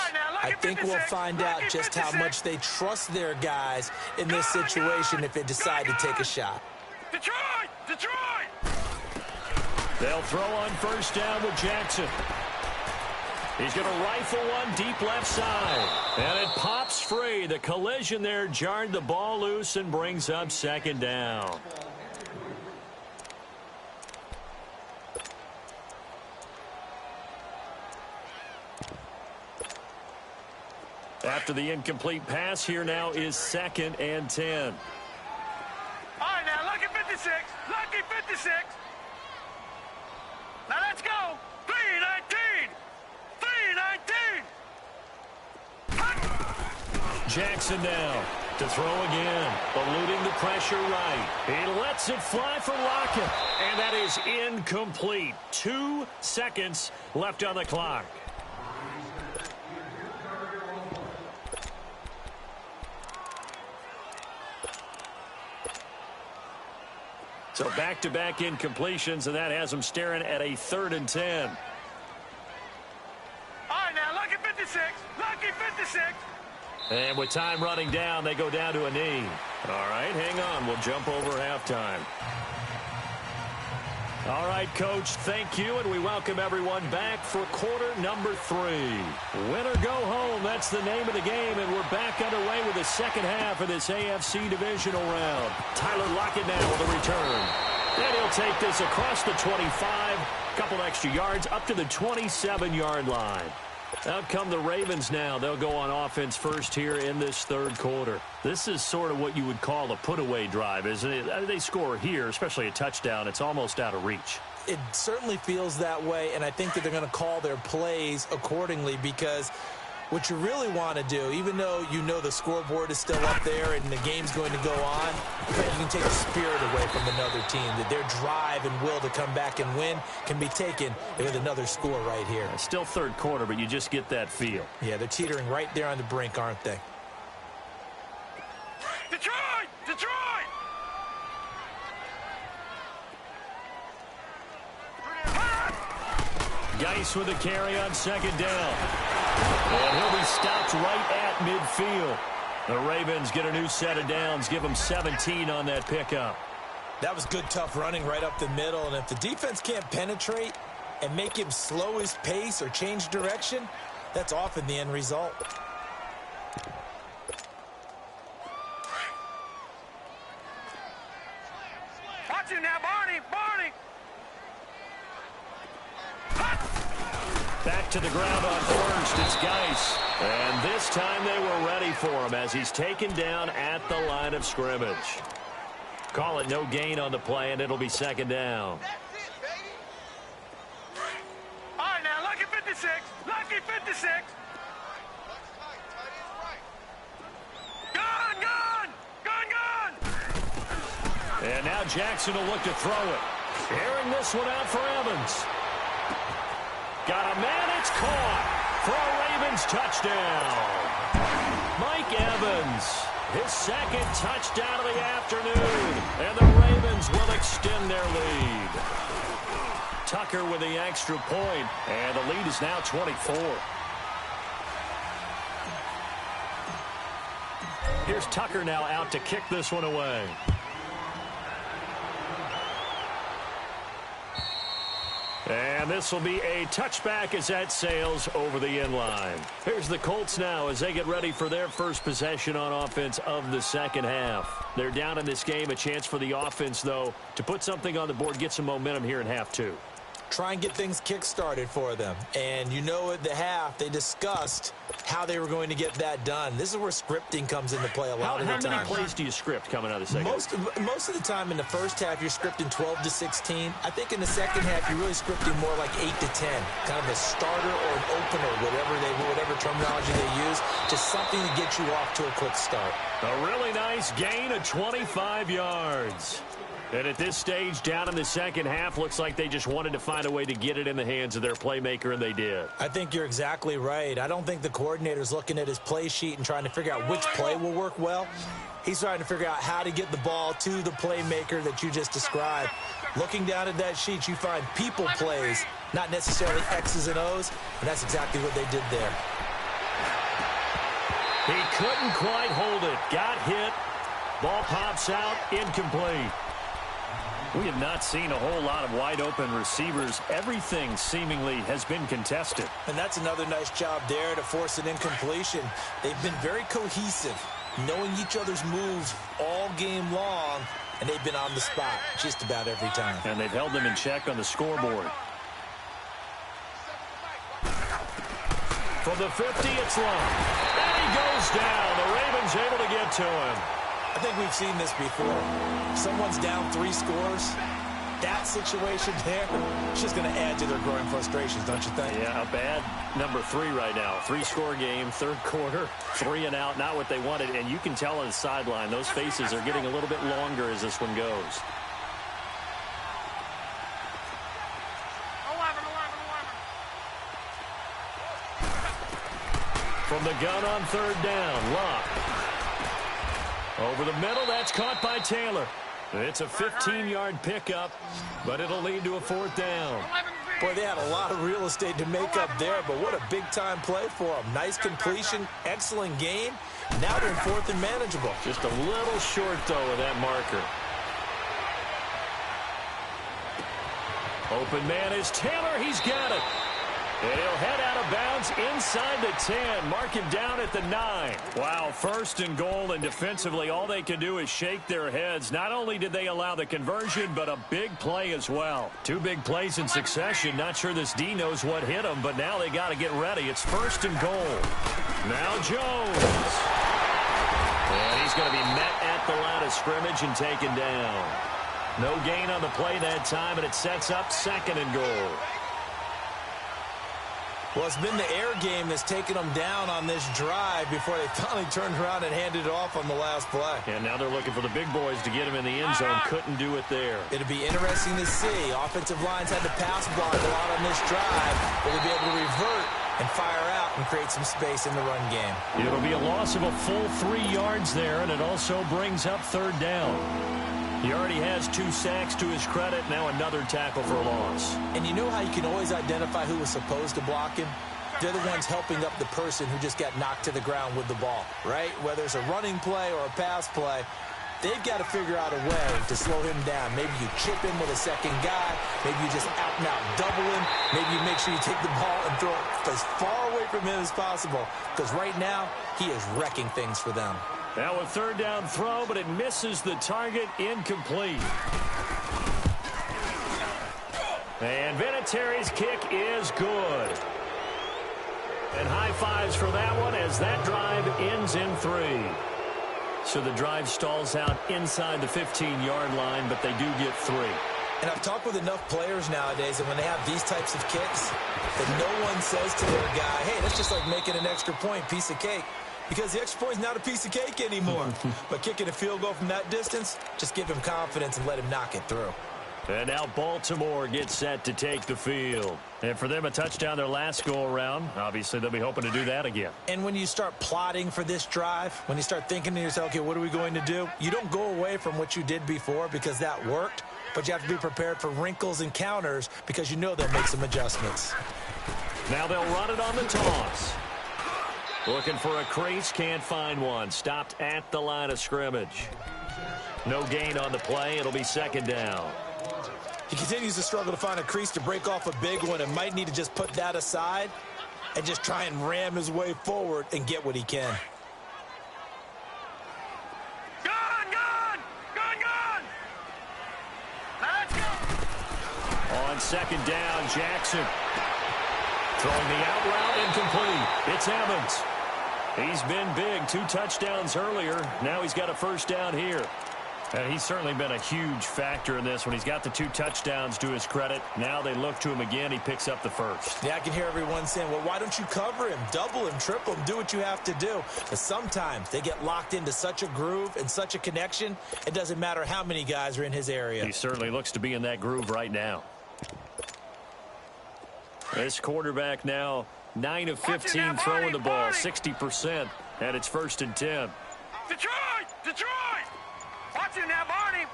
I think we'll find out just how much they trust their guys in this situation if they decide to take a shot. Detroit! They'll throw on 1st down with Jackson. He's going to rifle one deep left side. And it pops free. The collision there jarred the ball loose and brings up second down. After the incomplete pass, here now is 2nd and 10. All right, now, lucky 56. Lucky 56. Now, let's go. 3-19. 3-19. Jackson now to throw again. Eluding the pressure right. He lets it fly for Lockett. And that is incomplete. 2 seconds left on the clock. So back-to-back incompletions, and that has them staring at a 3rd and 10. All right, now, lucky 56. Lucky 56. And with time running down, they go down to a knee. All right, hang on. We'll jump over halftime. All right, Coach, thank you, and we welcome everyone back for quarter number 3. Win or go home, that's the name of the game, and we're back underway with the second half of this AFC Divisional round. Tyler Lockett now with a return. And he'll take this across the 25, couple extra yards, up to the 27-yard line. Out come the Ravens now. They'll go on offense first here in this 3rd quarter. This is sort of what you would call a put-away drive, isn't it? They score here, especially a touchdown. It's almost out of reach. It certainly feels that way, and I think that they're going to call their plays accordingly because what you really want to do, even though you know the scoreboard is still up there and the game's going to go on, you can take the spirit away from another team, that their drive and will to come back and win can be taken with another score right here. It's still 3rd quarter, but you just get that feel. Yeah, they're teetering right there on the brink, aren't they? Detroit! Detroit! Geis with a carry on 2nd down. And he'll be stopped right at midfield. The Ravens get a new set of downs, give them 17 on that pickup. That was good, tough running right up the middle, and if the defense can't penetrate and make him slow his pace or change direction, that's often the end result. Watch him now, Barney! Barney! Back to the ground on first. It's Geis. And this time they were ready for him as he's taken down at the line of scrimmage. Call it no gain on the play, and it'll be 2nd down. That's it, baby! All right, now, lucky 56. Lucky 56. Gun, gun! Gun, gun! And now Jackson will look to throw it. Airing this one out for Evans. Got a man, it's caught for a Ravens touchdown. Mike Evans, his 2nd touchdown of the afternoon, and the Ravens will extend their lead. Tucker with the extra point, and the lead is now 24. Here's Tucker now out to kick this one away. And this will be a touchback as that sails over the end line. Here's the Colts now as they get ready for their first possession on offense of the second half. They're down in this game. A chance for the offense, though, to put something on the board, get some momentum here in half 2. Try and get things kick-started for them. And you know at the half, they discussed how they were going to get that done. This is where scripting comes into play a lot of the time. How many plays do you script coming out of the second half? Most of the time in the first half, you're scripting 12 to 16. I think in the second half, you're really scripting more like 8 to 10. Kind of a starter or an opener, whatever terminology they use, just something to get you off to a quick start. A really nice gain of 25 yards. And at this stage, down in the second half, looks like they just wanted to find a way to get it in the hands of their playmaker, and they did. I think you're exactly right. I don't think the coordinator's looking at his play sheet and trying to figure out which play will work well. He's trying to figure out how to get the ball to the playmaker that you just described. Looking down at that sheet, you find people plays, not necessarily X's and O's, and that's exactly what they did there. He couldn't quite hold it. Got hit. Ball pops out. Incomplete. We have not seen a whole lot of wide-open receivers. Everything seemingly has been contested. And that's another nice job there to force an incompletion. They've been very cohesive, knowing each other's moves all game long, and they've been on the spot just about every time. And they've held them in check on the scoreboard. From the 50, it's long. And he goes down. The Ravens able to get to him. I think we've seen this before. Someone's down 3 scores. That situation there, it's just going to add to their growing frustrations, don't you think? Yeah, a bad number 3 right now. 3-score game, third quarter, 3 and out, not what they wanted. And you can tell on the sideline, those faces are getting a little bit longer as this one goes. From the gun on third down, Luck. Over the middle, that's caught by Taylor. It's a 15-yard pickup, but it'll lead to a 4th down. Boy, they had a lot of real estate to make up there, but what a big-time play for them. Nice completion, excellent game. Now they're in 4th and manageable. Just a little short, though, of that marker. Open man is Taylor. He's got it. And he'll head out of bounds inside the 10. Mark him down at the 9. Wow, 1st and goal, and defensively all they can do is shake their heads. Not only did they allow the conversion, but a big play as well. 2 big plays in succession. Not sure this D knows what hit him, but now they got to get ready. It's 1st and goal. Now Jones. And he's going to be met at the line of scrimmage and taken down. No gain on the play that time, and it sets up 2nd and goal. Well, it's been the air game that's taken them down on this drive before they finally turned around and handed it off on the last play. And now they're looking for the big boys to get him in the end zone. Couldn't do it there. It'll be interesting to see. Offensive lines had to pass block a lot on this drive. Will they be able to revert and fire out and create some space in the run game? It'll be a loss of a full 3 yards there, and it also brings up 3rd down. He already has 2 sacks to his credit. Now another tackle for a loss. And you know how you can always identify who was supposed to block him? They're the ones helping up the person who just got knocked to the ground with the ball, right? Whether it's a running play or a pass play, they've got to figure out a way to slow him down. Maybe you chip him with a second guy. Maybe you just out-and-out double him. Maybe you make sure you take the ball and throw it as far away from him as possible. Because right now, he is wrecking things for them. Now a 3rd down throw, but it misses the target, incomplete. And Vinatieri's kick is good. And high fives for that one as that drive ends in 3. So the drive stalls out inside the 15-yard line, but they do get 3. And I've talked with enough players nowadays that when they have these types of kicks, that no one says to their guy, hey, that's just like making an extra point, piece of cake. Because the extra point is not a piece of cake anymore. But kicking a field goal from that distance, just give him confidence and let him knock it through. And now Baltimore gets set to take the field. And for them, a touchdown their last go-around. Obviously, they'll be hoping to do that again. And when you start plotting for this drive, when you start thinking to yourself, okay, what are we going to do? You don't go away from what you did before because that worked. But you have to be prepared for wrinkles and counters because you know they'll make some adjustments. Now they'll run it on the toss. Looking for a crease, can't find one. Stopped at the line of scrimmage. No gain on the play. It'll be 2nd down. He continues to struggle to find a crease to break off a big one and might need to just put that aside and just try and ram his way forward and get what he can. Gun! Let's go! On 2nd down, Jackson. Throwing the out route, incomplete. It's Evans. He's been big. 2 touchdowns earlier. Now he's got a 1st down here. And he's certainly been a huge factor in this when he's got the 2 touchdowns to his credit. Now they look to him again. He picks up the 1st. Yeah, I can hear everyone saying, well, why don't you cover him, double him, triple him, do what you have to do. But sometimes they get locked into such a groove and such a connection, it doesn't matter how many guys are in his area. He certainly looks to be in that groove right now. This quarterback now 9 of 15 throwing the ball, 60%, and it's 1st and 10. Detroit! Watch it now, Barney!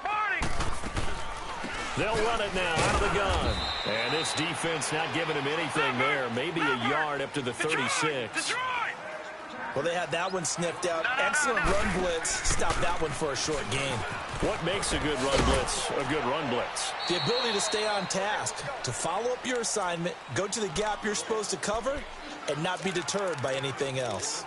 They'll run it now out of the gun. And this defense not giving him anything there. Maybe a yard up to the 36. Well, they had that one sniffed out. Excellent run blitz. Stopped that one for a short gain. What makes a good run blitz a good run blitz? The ability to stay on task, to follow up your assignment, go to the gap you're supposed to cover, and not be deterred by anything else.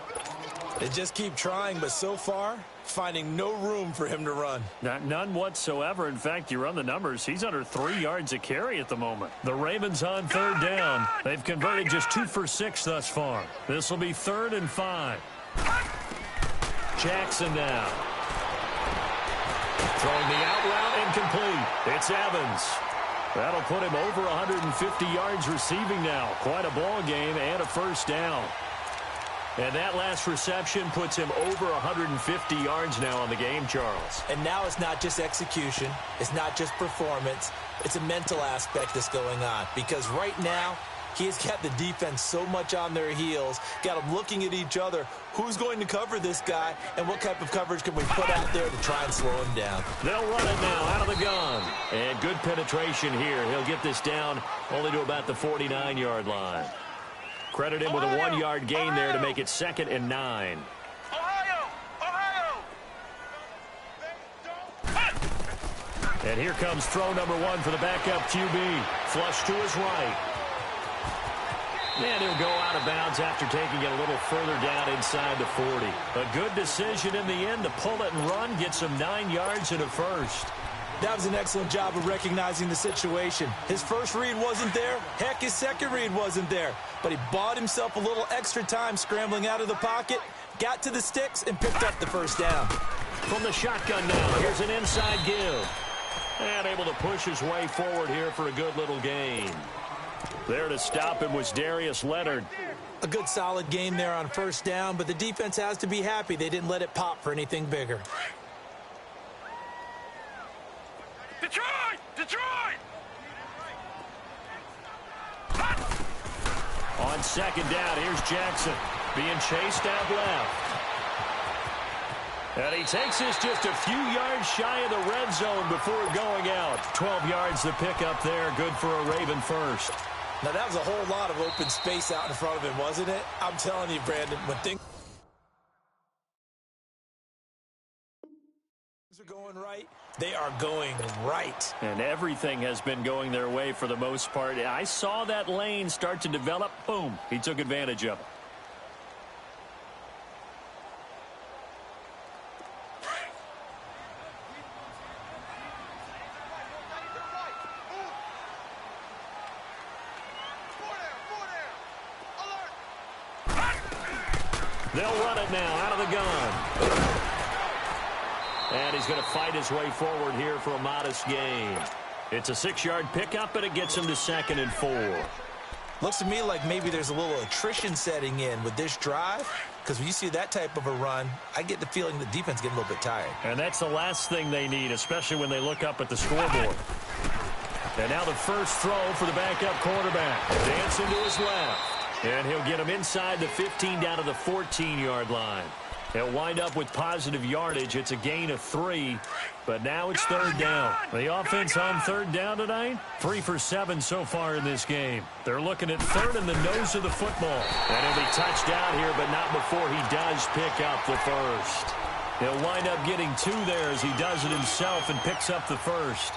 They just keep trying, but so far, finding no room for him to run. None whatsoever. In fact, you run the numbers. He's under 3 yards a carry at the moment. The Ravens on third down. They've converted just 2 for 6 thus far. This will be 3rd and 5. Jackson now. Throwing the out route incomplete. It's Evans. That'll put him over 150 yards receiving now. Quite a ball game and a first down. And that last reception puts him over 150 yards now on the game, Charles. And now it's not just execution. It's not just performance. It's a mental aspect that's going on. Because right now, he has got the defense so much on their heels, got them looking at each other. Who's going to cover this guy, and what type of coverage can we put out there to try and slow him down? They'll run it now out of the gun. And good penetration here. He'll get this down only to about the 49-yard line. Credit him with a 1-yard gain there to make it 2nd and 9. And here comes throw number 1 for the backup QB. Flush to his right. And he'll go out of bounds after taking it a little further down inside the 40. A good decision in the end to pull it and run, gets him 9 yards and a first. That was an excellent job of recognizing the situation. His first read wasn't there. Heck, his second read wasn't there. But he bought himself a little extra time scrambling out of the pocket, got to the sticks, and picked up the first down. From the shotgun now, here's an inside give. And able to push his way forward here for a good little gain. There to stop him was Darius Leonard. A good solid game there on first down, but the defense has to be happy they didn't let it pop for anything bigger. Detroit! Detroit! On second down, here's Jackson being chased out left. And he takes this just a few yards shy of the red zone before going out. 12 yards to pick up there. Good for a Raven first. Now, that was a whole lot of open space out in front of him, wasn't it? I'm telling you, Brandon, when things are going right, they are going right. And everything has been going their way for the most part. I saw that lane start to develop. Boom. He took advantage of it. They'll run it now out of the gun. And he's going to fight his way forward here for a modest gain. It's a 6-yard pickup, and it gets him to 2nd and 4. Looks to me like maybe there's a little attrition setting in with this drive, because when you see that type of a run, I get the feeling the defense getting a little bit tired. And that's the last thing they need, especially when they look up at the scoreboard. And now the first throw for the backup quarterback. Dancing to his left. And he'll get him inside the 15 down to the 14-yard line. He'll wind up with positive yardage. It's a gain of 3, but now it's 3rd down. The offense on 3rd down tonight, 3 for 7 so far in this game. They're looking at 3rd in the nose of the football. And he'll be touched out here, but not before he does pick up the first. He'll wind up getting 2 there as he does it himself and picks up the first.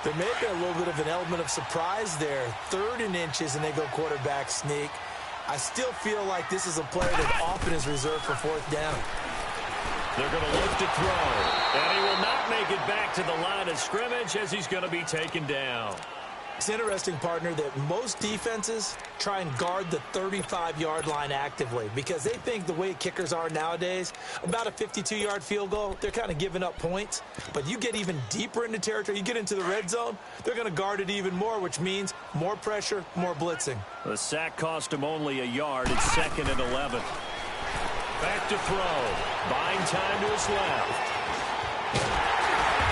There may be a little bit of an element of surprise there. 3rd and inches, and they go quarterback sneak. I still feel like this is a play that often is reserved for 4th down. They're going to look to throw. And he will not make it back to the line of scrimmage as he's going to be taken down. It's interesting, partner, that most defenses try and guard the 35-yard line actively because they think the way kickers are nowadays, about a 52-yard field goal, they're kind of giving up points. But you get even deeper into territory, you get into the red zone, they're going to guard it even more, which means more pressure, more blitzing. The sack cost him only a yard. It's 2nd and 11. Back to throw. Buying time to his left.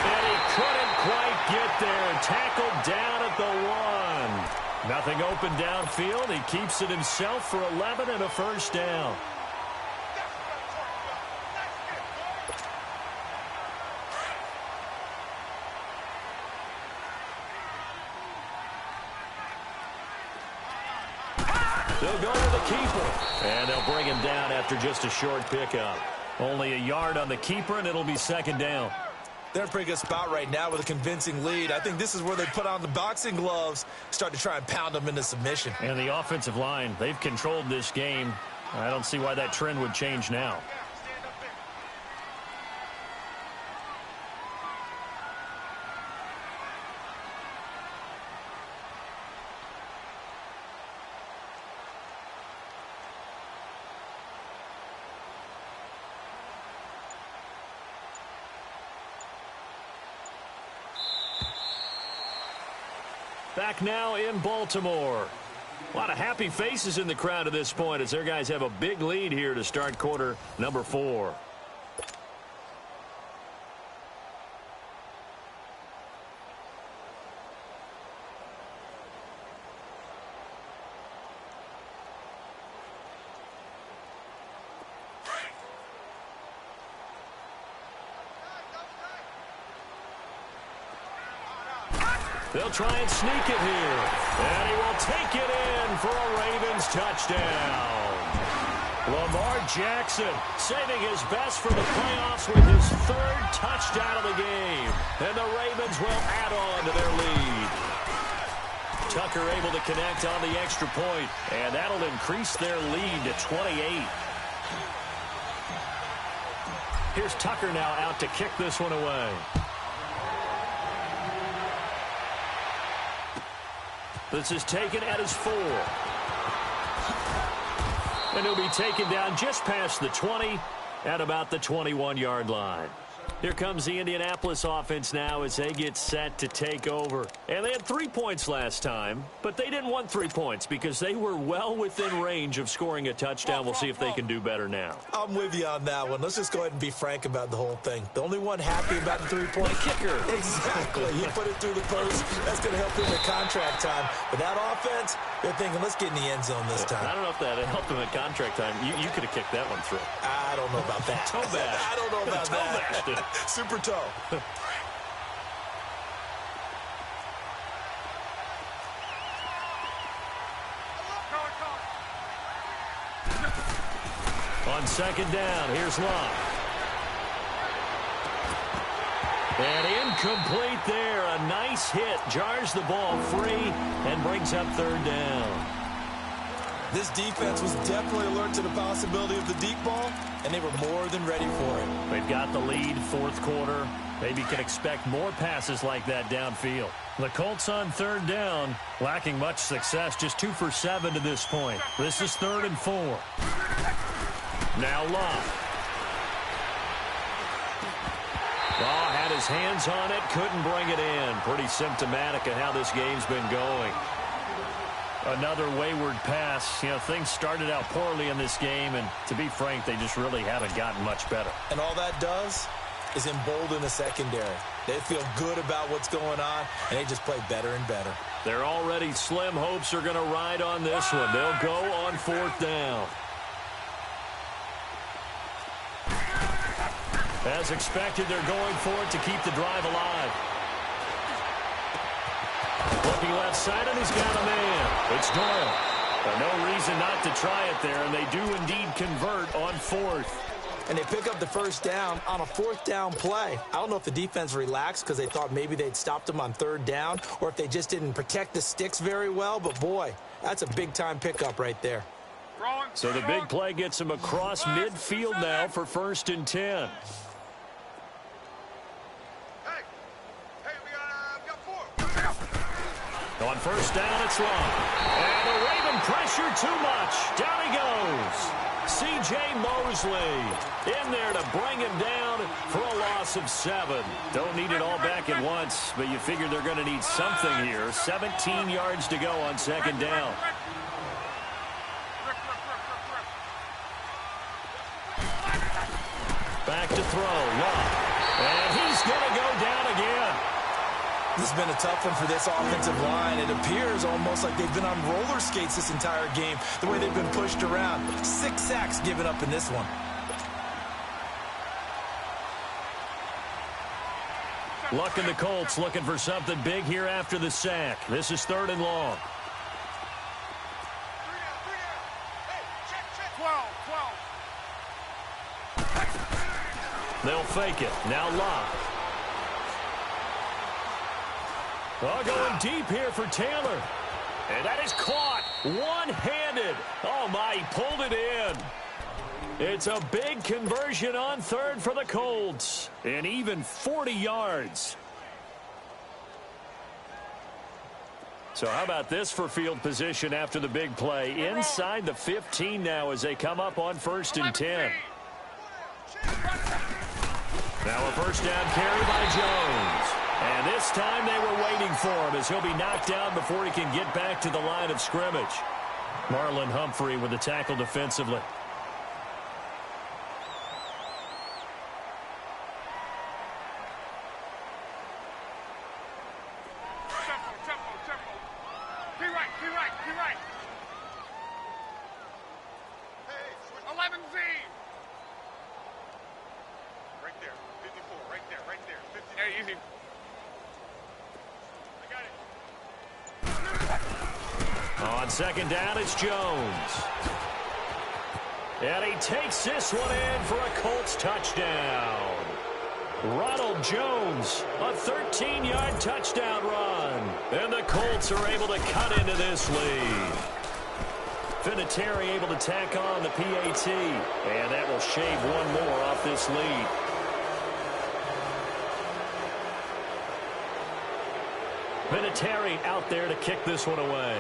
And he couldn't quite get there. Tackled down at the 1. Nothing open downfield. He keeps it himself for 11 and a first down. They'll go to the keeper. And they'll bring him down after just a short pickup. Only a yard on the keeper, and it'll be second down. They're in a pretty good spot right now with a convincing lead. I think this is where they put on the boxing gloves, start to try and pound them into submission. And the offensive line, they've controlled this game. I don't see why that trend would change now. Back now in Baltimore. A lot of happy faces in the crowd at this point as their guys have a big lead here to start quarter number 4. They'll try and sneak it here. And he will take it in for a Ravens touchdown. Lamar Jackson saving his best for the playoffs with his 3rd touchdown of the game. And the Ravens will add on to their lead. Tucker able to connect on the extra point. And that'll increase their lead to 28. Here's Tucker now out to kick this one away. This is taken at his 4. And he'll be taken down just past the 20 at about the 21-yard line. Here comes the Indianapolis offense now as they get set to take over. And they had 3 points last time, but they didn't want 3 points because they were well within range of scoring a touchdown. We'll see if they can do better now. I'm with you on that one. Let's just go ahead and be frank about the whole thing. The only one happy about the 3-point kicker. Exactly. He put it through the post. That's going to help him at contract time. But that offense, they're thinking, let's get in the end zone this time. I don't know if that helped him at contract time. You could have kicked that one through. I don't know about that. Toe bash. I don't know about Toe bashed it. Super toe. On second down, here's Love. And incomplete there. A nice hit. Jars the ball free and brings up 3rd down. This defense was definitely alert to the possibility of the deep ball, and they were more than ready for it. They've got the lead, 4th quarter. Maybe can expect more passes like that downfield. The Colts on 3rd down, lacking much success, just 2 for 7 to this point. This is 3rd and 4. Now Love. Oh, had his hands on it, couldn't bring it in. Pretty symptomatic of how this game's been going. Another wayward pass. You know, things started out poorly in this game, and to be frank, they just really haven't gotten much better. And all that does is embolden the secondary. They feel good about what's going on, and they just play better and better. They're already slim hopes are going to ride on this one. They'll go on 4th down. As expected, they're going for it to keep the drive alive. Looking left side, and he's got a man. It's Doyle. No reason not to try it there, and they do indeed convert on 4th. And they pick up the 1st down on a 4th down play. I don't know if the defense relaxed because they thought maybe they'd stopped them on 3rd down, or if they just didn't protect the sticks very well. But, boy, that's a big-time pickup right there. So the big play gets him across midfield now for 1st and 10. On 1st down, it's Long. And the Raven pressure too much. Down he goes. C.J. Mosley in there to bring him down for a loss of 7. Don't need it all back at once, but you figure they're going to need something here. 17 yards to go on 2nd down. Back to throw. Long. And he's going to go down again. This has been a tough one for this offensive line. It appears almost like they've been on roller skates this entire game, the way they've been pushed around. 6 sacks given up in this one. Luck in the Colts looking for something big here after the sack. This is 3rd and long. They'll fake it. Now Locke. Oh, going deep here for Taylor. And that is caught one-handed. Oh, my, he pulled it in. It's a big conversion on third for the Colts. And even 40 yards. So how about this for field position after the big play? Inside the 15 now as they come up on 1st and 10. Now a first down carry by Jones. And this time they were waiting for him as he'll be knocked down before he can get back to the line of scrimmage. Marlon Humphrey with the tackle defensively. On second down, it's Jones. And he takes this one in for a Colts touchdown. Ronald Jones, a 13-yard touchdown run. And the Colts are able to cut into this lead. Vinatieri able to tack on the PAT. And that will shave one more off this lead. Vinatieri out there to kick this one away.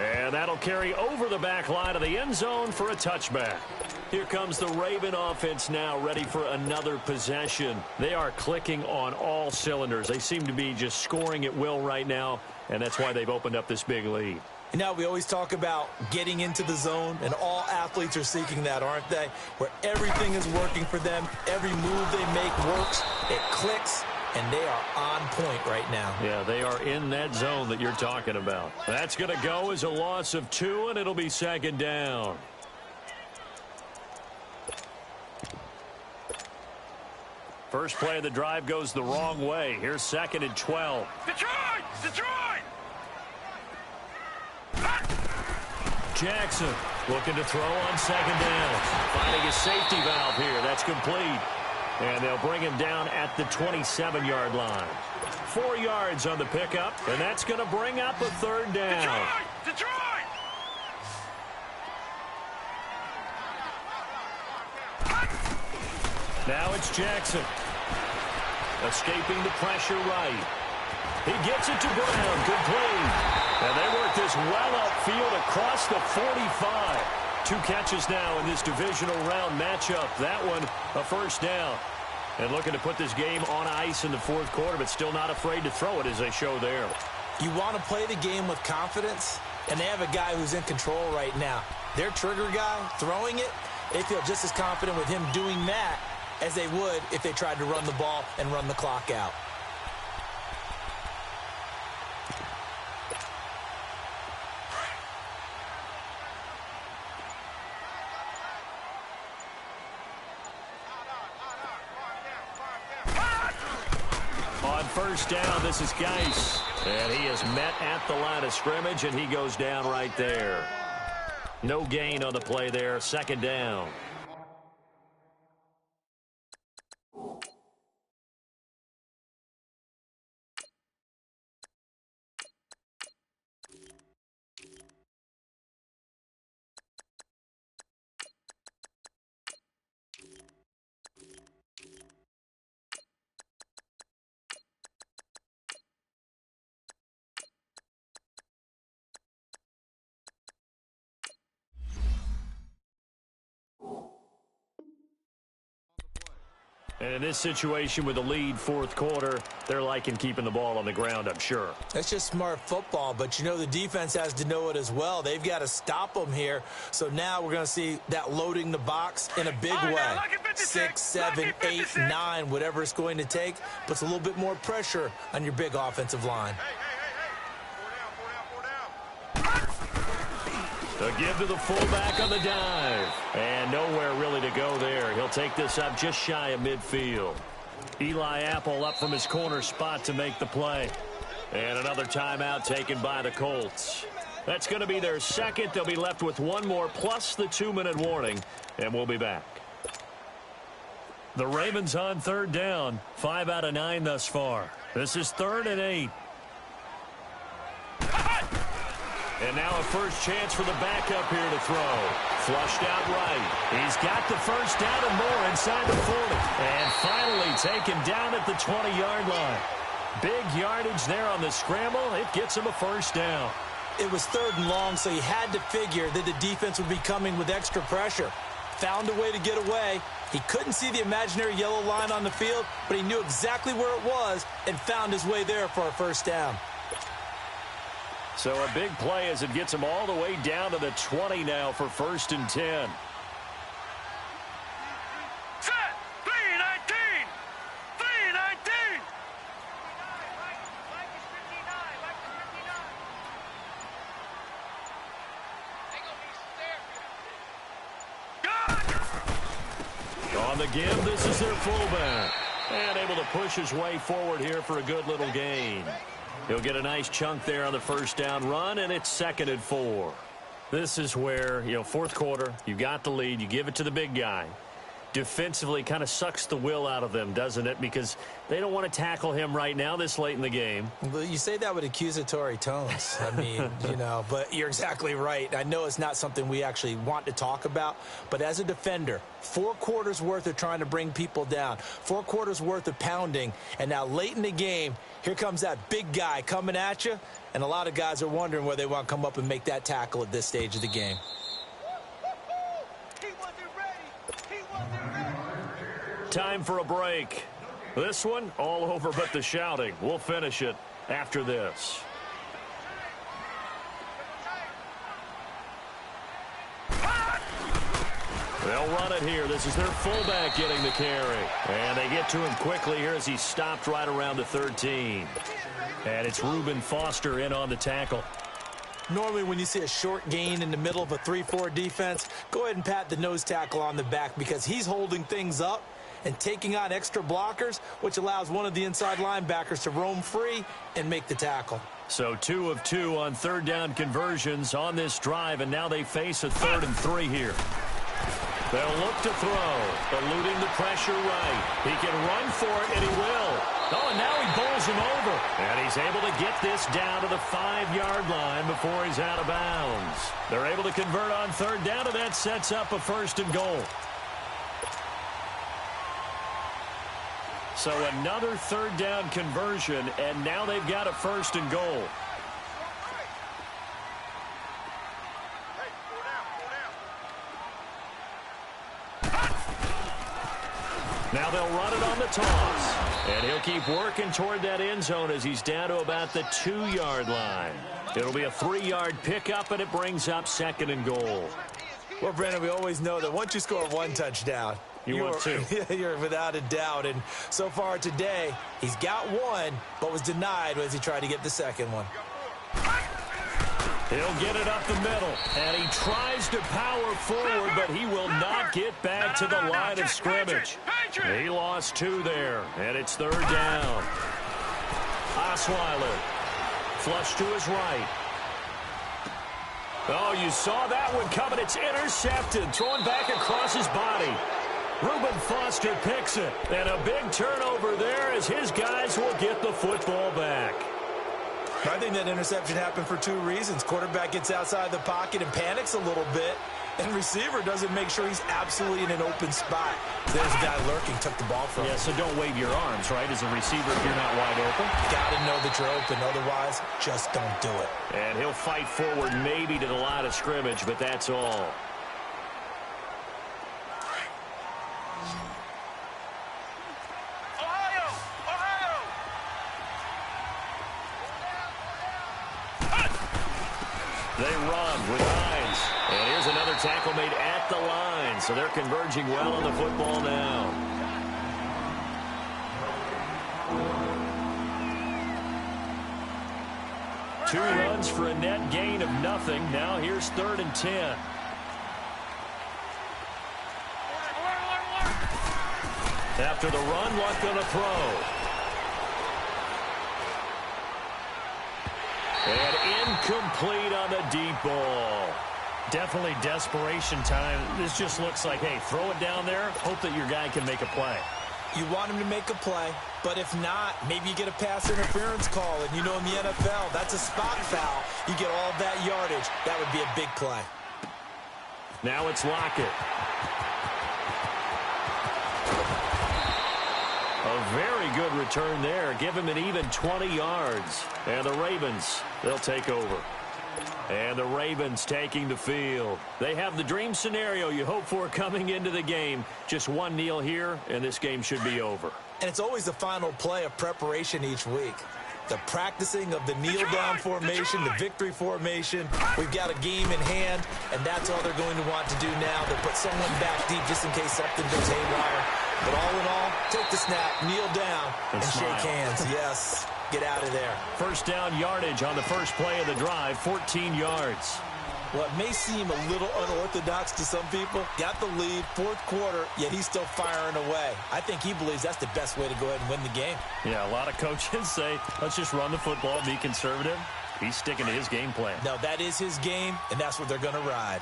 And that'll carry over the back line of the end zone for a touchback. Here comes the Raven offense now, ready for another possession. They are clicking on all cylinders. They seem to be just scoring at will right now, and that's why they've opened up this big lead. You know, we always talk about getting into the zone, and all athletes are seeking that, aren't they? Where everything is working for them, every move they make works, it clicks, and they are on point right now. Yeah, they are in that zone that you're talking about. That's going to go as a loss of 2, and it'll be second down. First play of the drive goes the wrong way. Here's 2nd and 12. Detroit! Detroit! Jackson looking to throw on 2nd down. Finding his safety valve here. That's complete. And they'll bring him down at the 27-yard line. 4 yards on the pickup, and that's going to bring up a 3rd down. Detroit! Detroit! Now it's Jackson. Escaping the pressure right. He gets it to Brown. Good play. And they work this well upfield across the 45. 2 catches now in this divisional round matchup. That one a first down. And looking to put this game on ice in the 4th quarter, but still not afraid to throw it as they show there. You want to play the game with confidence, and they have a guy who's in control right now. Their trigger guy throwing it, they feel just as confident with him doing that as they would if they tried to run the ball and run the clock out. On first down, this is Geis. And he is met at the line of scrimmage, and he goes down right there. No gain on the play there. 2nd down. And in this situation with the lead 4th quarter, they're liking keeping the ball on the ground, I'm sure. That's just smart football, but you know the defense has to know it as well. They've got to stop them here. So now we're going to see that loading the box in a big way. 6, 7, 8, 9, whatever it's going to take, puts a little bit more pressure on your big offensive line. A give to the fullback on the dive. And nowhere really to go there. He'll take this up just shy of midfield. Eli Apple up from his corner spot to make the play. And another timeout taken by the Colts. That's going to be their second. They'll be left with one more plus the 2-minute warning, and we'll be back. The Ravens on third down. 5 out of 9 thus far. This is 3rd and 8. And now a first chance for the backup here to throw. Flushed out right. He's got the first down and more inside the 40. And finally taken down at the 20-yard line. Big yardage there on the scramble. It gets him a first down. It was 3rd and long, so he had to figure that the defense would be coming with extra pressure. Found a way to get away. He couldn't see the imaginary yellow line on the field, but he knew exactly where it was and found his way there for a first down. So a big play as it gets him all the way down to the 20 now for 1st and 10. Set! 3-19! 3-19! On the give, this is their fullback. And able to push his way forward here for a good little gain. He'll get a nice chunk there on the first down run, and it's 2nd and 4. This is where, 4th quarter, you got the lead, you give it to the big guy. Defensively kind of sucks the will out of them, doesn't it? Because they don't want to tackle him right now this late in the game. Well, you say that with accusatory tones. I mean, but you're exactly right. I know it's not something we actually want to talk about, but as a defender, 4 quarters worth of trying to bring people down, 4 quarters worth of pounding, and now late in the game, here comes that big guy coming at you, and a lot of guys are wondering whether they want to come up and make that tackle at this stage of the game. Time for a break. This one, all over but the shouting. We'll finish it after this. They'll run it here. This is their fullback getting the carry. And they get to him quickly here as he stopped right around the 13. And it's Reuben Foster in on the tackle. Normally when you see a short gain in the middle of a 3-4 defense, go ahead and pat the nose tackle on the back because he's holding things up and taking on extra blockers, which allows one of the inside linebackers to roam free and make the tackle. So 2 of 2 on 3rd down conversions on this drive, and now they face a 3rd and 3 here. They'll look to throw, eluding the pressure right. He can run for it, and he will. Oh, and now he bowls him over. And he's able to get this down to the 5-yard line before he's out of bounds. They're able to convert on 3rd down, and that sets up a 1st and goal. So another 3rd down conversion, and now they've got a 1st and goal. Now they'll run it on the toss. And he'll keep working toward that end zone as he's down to about the 2-yard line. It'll be a 3-yard pickup, and it brings up 2nd and goal. Well, Brandon, we always know that once you score 1 touchdown, you're without a doubt. And so far today, he's got 1, but was denied as he tried to get the 2nd one. He'll get it up the middle, and he tries to power forward, but he will not get back to the line of scrimmage. He lost 2 there, and it's 3rd down. Osweiler, flush to his right. Oh, you saw that one coming. It's intercepted, thrown back across his body. Reuben Foster picks it, and a big turnover there as his guys will get the football back. I think that interception happened for 2 reasons. Quarterback gets outside the pocket and panics a little bit, and receiver doesn't make sure he's absolutely in an open spot. There's a guy lurking, took the ball from him. Yeah, so don't wave your arms, right, as a receiver if you're not wide open. Got to know that you're open. Otherwise, just don't do it. And he'll fight forward maybe to the line of scrimmage, but that's all. They run with Hines. And here's another tackle made at the line. So they're converging well on the football now. Two runs for a net gain of nothing. Now here's 3rd and 10. After the run, luck on a throw. And incomplete on the deep ball. Definitely desperation time. This just looks like, hey, throw it down there, hope that your guy can make a play. You want him to make a play, but if not, maybe you get a pass interference call. And you know in the NFL, that's a spot foul. You get all that yardage. That would be a big play. Now it's Lockett. A very good return there. Give him an even 20 yards. And the Ravens, they'll take over. And the Ravens taking the field. They have the dream scenario you hope for coming into the game. Just one kneel here, and this game should be over. And it's always the final play of preparation each week. The practicing of the kneel-down formation, the victory formation. We've got a game in hand, and that's all they're going to want to do now. They'll put someone back deep just in case something goes haywire. But all in all, take the snap, kneel down, and shake hands. Yes, get out of there. First down yardage on the first play of the drive, 14 yards. What may seem a little unorthodox to some people, got the lead, fourth quarter, yet he's still firing away. I think he believes that's the best way to go ahead and win the game. Yeah, a lot of coaches say, let's just run the football, be conservative. He's sticking to his game plan. No, that is his game, and that's what they're going to ride.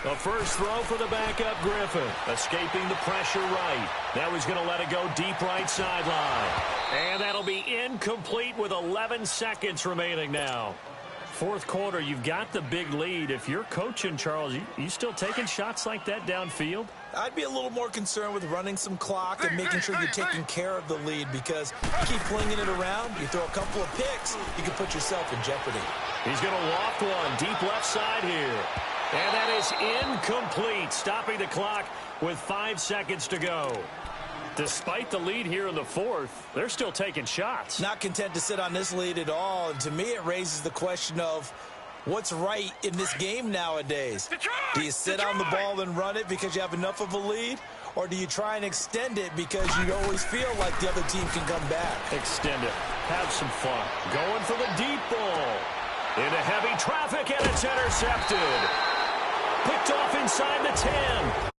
The first throw for the backup Griffin, escaping the pressure right. Now he's going to let it go deep right sideline. And that'll be incomplete with 11 seconds remaining now. Fourth quarter, you've got the big lead. If you're coaching, Charles, you still taking shots like that downfield? I'd be a little more concerned with running some clock and making sure you're taking care of the lead, because you keep flinging it around, you throw a couple of picks, you can put yourself in jeopardy. He's going to loft one deep left side here. And that is incomplete, stopping the clock with 5 seconds to go. Despite the lead here in the fourth, they're still taking shots. Not content to sit on this lead at all, and to me it raises the question of what's right in this game nowadays. Do you sit on the ball and run it because you have enough of a lead, or do you try and extend it because you always feel like the other team can come back? Extend it. Have some fun. Going for the deep ball. Into heavy traffic, and it's intercepted. Picked off inside the 10.